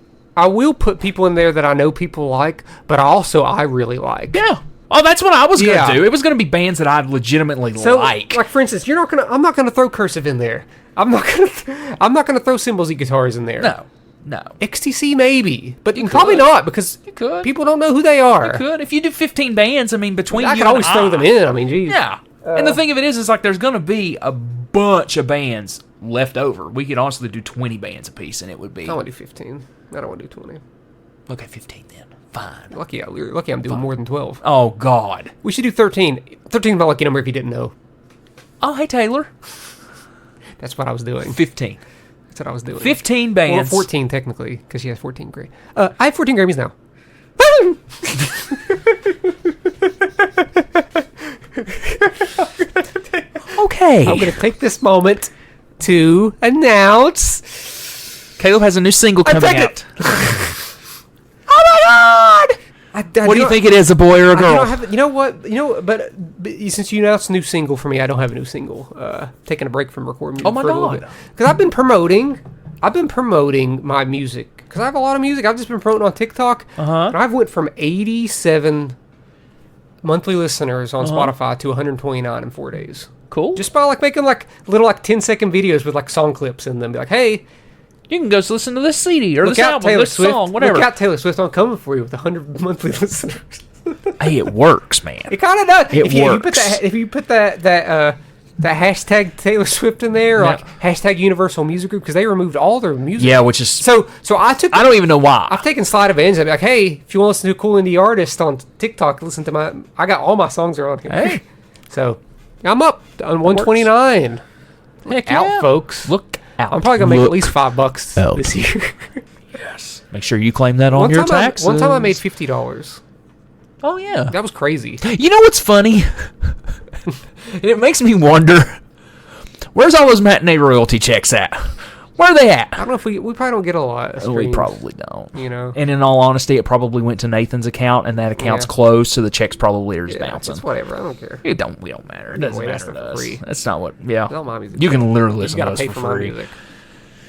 put people in there that I know people like, but I really like. Yeah. Oh, that's what I was going to do. It was going to be bands that I legitimately like. Like for instance, I'm not gonna throw Cursive in there. I'm not gonna throw Cymbals and Guitars in there. No. XTC maybe, but probably not because people don't know who they are. You could. If you do 15 bands, I mean, between I you could always throw them in. I mean, geez. Yeah. And the thing of it is like there's going to be a bunch of bands left over. We could honestly do 20 bands apiece, and it would be. I want to do 15. I don't want to do 20. Okay, 15 then. Fine. Lucky I'm doing more than 12. Oh, God. We should do 13. 13 is my lucky number if you didn't know. Oh, hey, Taylor. That's what I was doing. 15. That's what I was doing. 15 bands. Or 14, technically, because she has 14 Grammys. I have 14 Grammys now. Okay. I'm going to take this moment to announce... Caleb has a new single coming out. Oh, my God! What do you think it is, a boy or a girl? But since you announced a new single for me, I don't have a new single. Taking a break from recording music for a little bit. Because I've been promoting my music. Because I have a lot of music. I've just been promoting on TikTok. And I've went from 87 monthly listeners on Spotify to 129 in 4 days. Cool. Just by like making like little like 10-second videos with like song clips in them. Be like, hey, you can go listen to this CD or look this out album, Taylor this Swift. song, whatever. Look out Taylor Swift, I'm coming for you with 100 monthly listeners. Hey, it works, man. It kind of does. It works. If you put that hashtag Taylor Swift in there, or like hashtag Universal Music Group, because they removed all their music. Yeah, which is so. I don't even know why. I've taken slight advantage. I'm like, hey, if you want to listen to a cool indie artist on TikTok, listen to I got all my songs are on here. Hey, so I'm up on 129. Heck Out, yeah. folks. Look out. I'm probably gonna make at least $5 this year. Yes. Make sure you claim that on your taxes. One time I made $50. Oh yeah, that was crazy. You know what's funny? And it makes me wonder, where's all those matinee royalty checks at? Where are they at? I don't know if we probably don't get a lot of streams. We probably don't. You know. And in all honesty, it probably went to Nathan's account, and that account's closed, so the checks probably are just bouncing. It's whatever. I don't care. We don't matter. It doesn't matter to us. Free. That's not what. Yeah. It's all my music. You can literally listen you to us pay for free. free.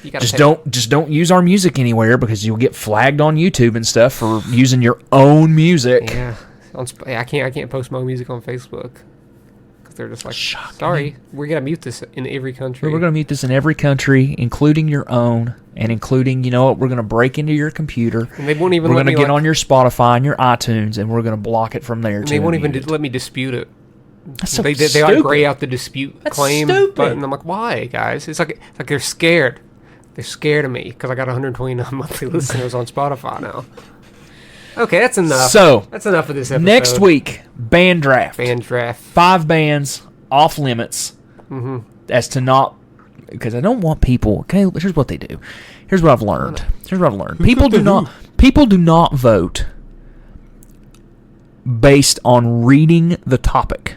My music. Just don't use our music anywhere because you'll get flagged on YouTube and stuff for using your own music. Yeah. I can't post my music on Facebook. They're just like, sorry, we're going to mute this in every country. We're going to mute this in every country, including your own, and including, you know what, we're going to break into your computer. And they won't even We're going to get on your Spotify and your iTunes, and we're going to block it from there, and too. They won't even let me dispute it. That's so they stupid. like gray out the dispute claim stupid. button. I'm like, why, guys? It's like they're scared. They're scared of me because I got 129 monthly listeners on Spotify now. Okay, that's enough. So, that's enough of this episode. Next week, band draft. 5 bands off limits. Mm-hmm. As to not, because I don't want people. Okay, here's what they do. Here's what I've learned. People do not vote based on reading the topic.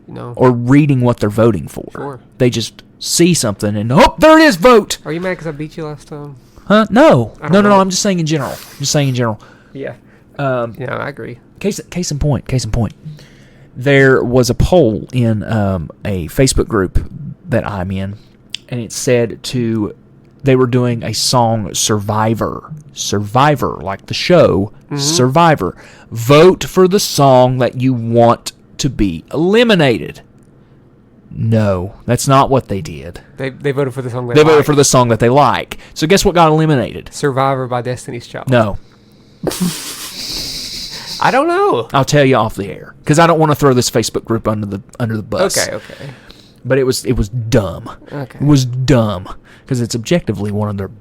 No. Or reading what they're voting for. Sure. They just see something and there it is. Vote. Are you mad because I beat you last time? Huh? No. No. I'm just saying in general. Yeah. Yeah, I agree. Case in point. There was a poll in a Facebook group that I'm in, and it said they were doing a song Survivor, like the show, Survivor. Vote for the song that you want to be eliminated. No, that's not what they did. They voted for the song they voted for the song that they like. So guess what got eliminated? Survivor by Destiny's Child. No. I don't know. I'll tell you off the air because I don't want to throw this Facebook group under the bus. Okay. But it was dumb. Okay. It was dumb because it's objectively one of their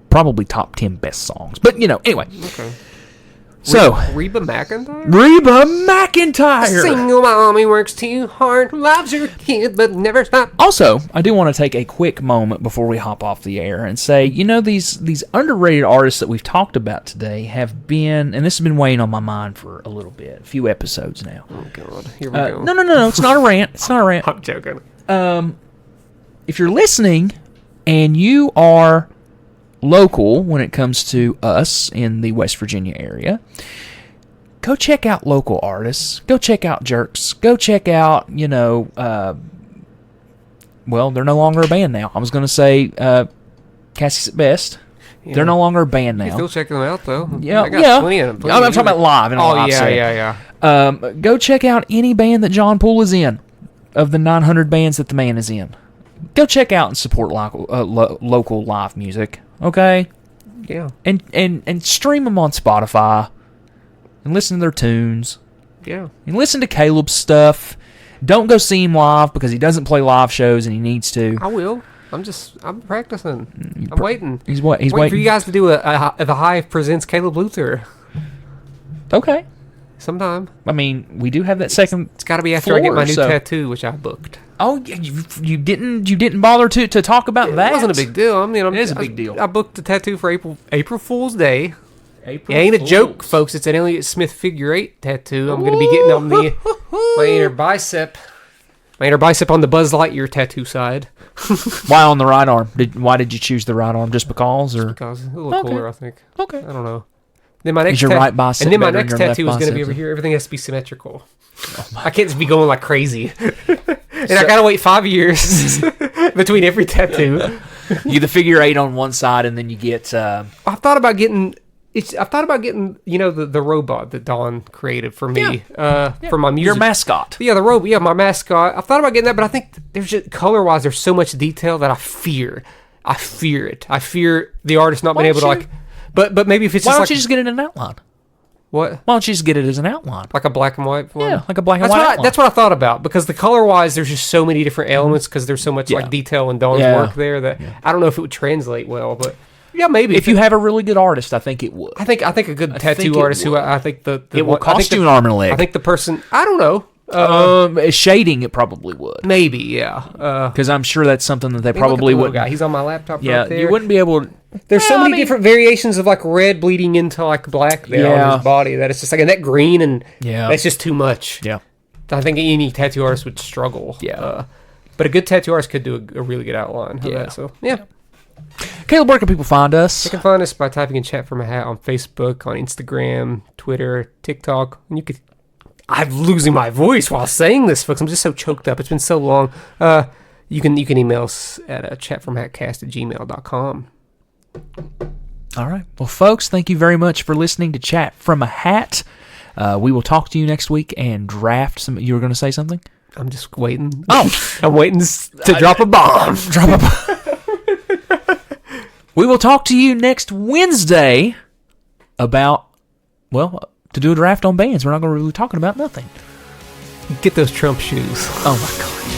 probably top 10 best songs. But anyway. Okay. So Reba McEntire. Reba McEntire. Single mommy works too hard, loves her kid, but never stops. Also, I do want to take a quick moment before we hop off the air and say, these underrated artists that we've talked about today have been, and this has been weighing on my mind for a little bit, a few episodes now. Oh God, here we go. No, it's not a rant. It's not a rant. I'm joking. If you're listening and you are local when it comes to us in the West Virginia area, go check out local artists. Go check out Jerks. Go check out, well, they're no longer a band now. I was going to say Cassie's at Best. Yeah. They're no longer a band now. You still check them out, though. Yeah, I got plenty of them. I'm talking about live. Yeah. Go check out any band that John Poole is in, of the 900 bands that the man is in. Go check out and support local live music. Okay? Yeah. And stream them on Spotify. And listen to their tunes. Yeah. And listen to Caleb's stuff. Don't go see him live because he doesn't play live shows and he needs to. I will. I'm practicing. I'm waiting. He's waiting for you guys to do The Hive presents Caleb Luther. Okay. Sometime. I mean, we do have that second. It's got to be after I get my new tattoo, which I booked. Oh, you didn't bother to talk about that? It wasn't a big deal. It is a big deal. I booked the tattoo for April Fool's Day. It ain't a joke, folks. It's an Elliott Smith figure 8 tattoo. I'm going to be getting on my inner bicep. My inner bicep on the Buzz Lightyear tattoo side. Why on the right arm? Why did you choose the right arm? Just because, or because it look cooler, I think. Okay. I don't know. Then my next right bicep and then my better next than your tattoo is left going to be bicep? over here. Everything has to be symmetrical. I can't just be going like crazy. And I got to wait 5 years between every tattoo. You get the figure 8 on one side, and then you get. I've thought about getting. The robot that Dawn created for me for my music. Your mascot. Yeah, the robot. Yeah, my mascot. I've thought about getting that, but I think there's just color-wise, there's so much detail that I fear. I fear it. I fear the artist not being able to like. But maybe if it's why just don't you just get it in an outline? What? Why don't you just get it as an outline? Like a black and white one? Yeah, like a black and white outline. That's what I thought about, because the color-wise, there's just so many different elements, because there's so much like detail in Dawn's work there that I don't know if it would translate well, but yeah, maybe. If you have a really good artist, I think it would. I think a good tattoo artist who I think it will cost you an arm and a leg. I think the person, I don't know. Shading it probably would. Maybe, yeah. Because I'm sure that's something that they probably wouldn't. Guy. He's on my laptop right there. You wouldn't be able to. There's so many different variations of like red bleeding into like black there on his body that it's just like, and that green, and that's just too much. Yeah. I think any tattoo artist would struggle. Yeah. But a good tattoo artist could do a really good outline. So, yeah. Caleb, where can people find us? You can find us by typing in Chat From A Hat on Facebook, on Instagram, Twitter, TikTok. And you could. I'm losing my voice while saying this, folks. I'm just so choked up. It's been so long. You can email us at chatfromhatcast@gmail.com. All right. Well, folks, thank you very much for listening to Chat From A Hat. We will talk to you next week and draft some. You were going to say something? I'm just waiting. Oh, I'm waiting to drop a bomb. We will talk to you next Wednesday about, to do a draft on bands. We're not going to really be talking about nothing. Get those Trump shoes. Oh, my God.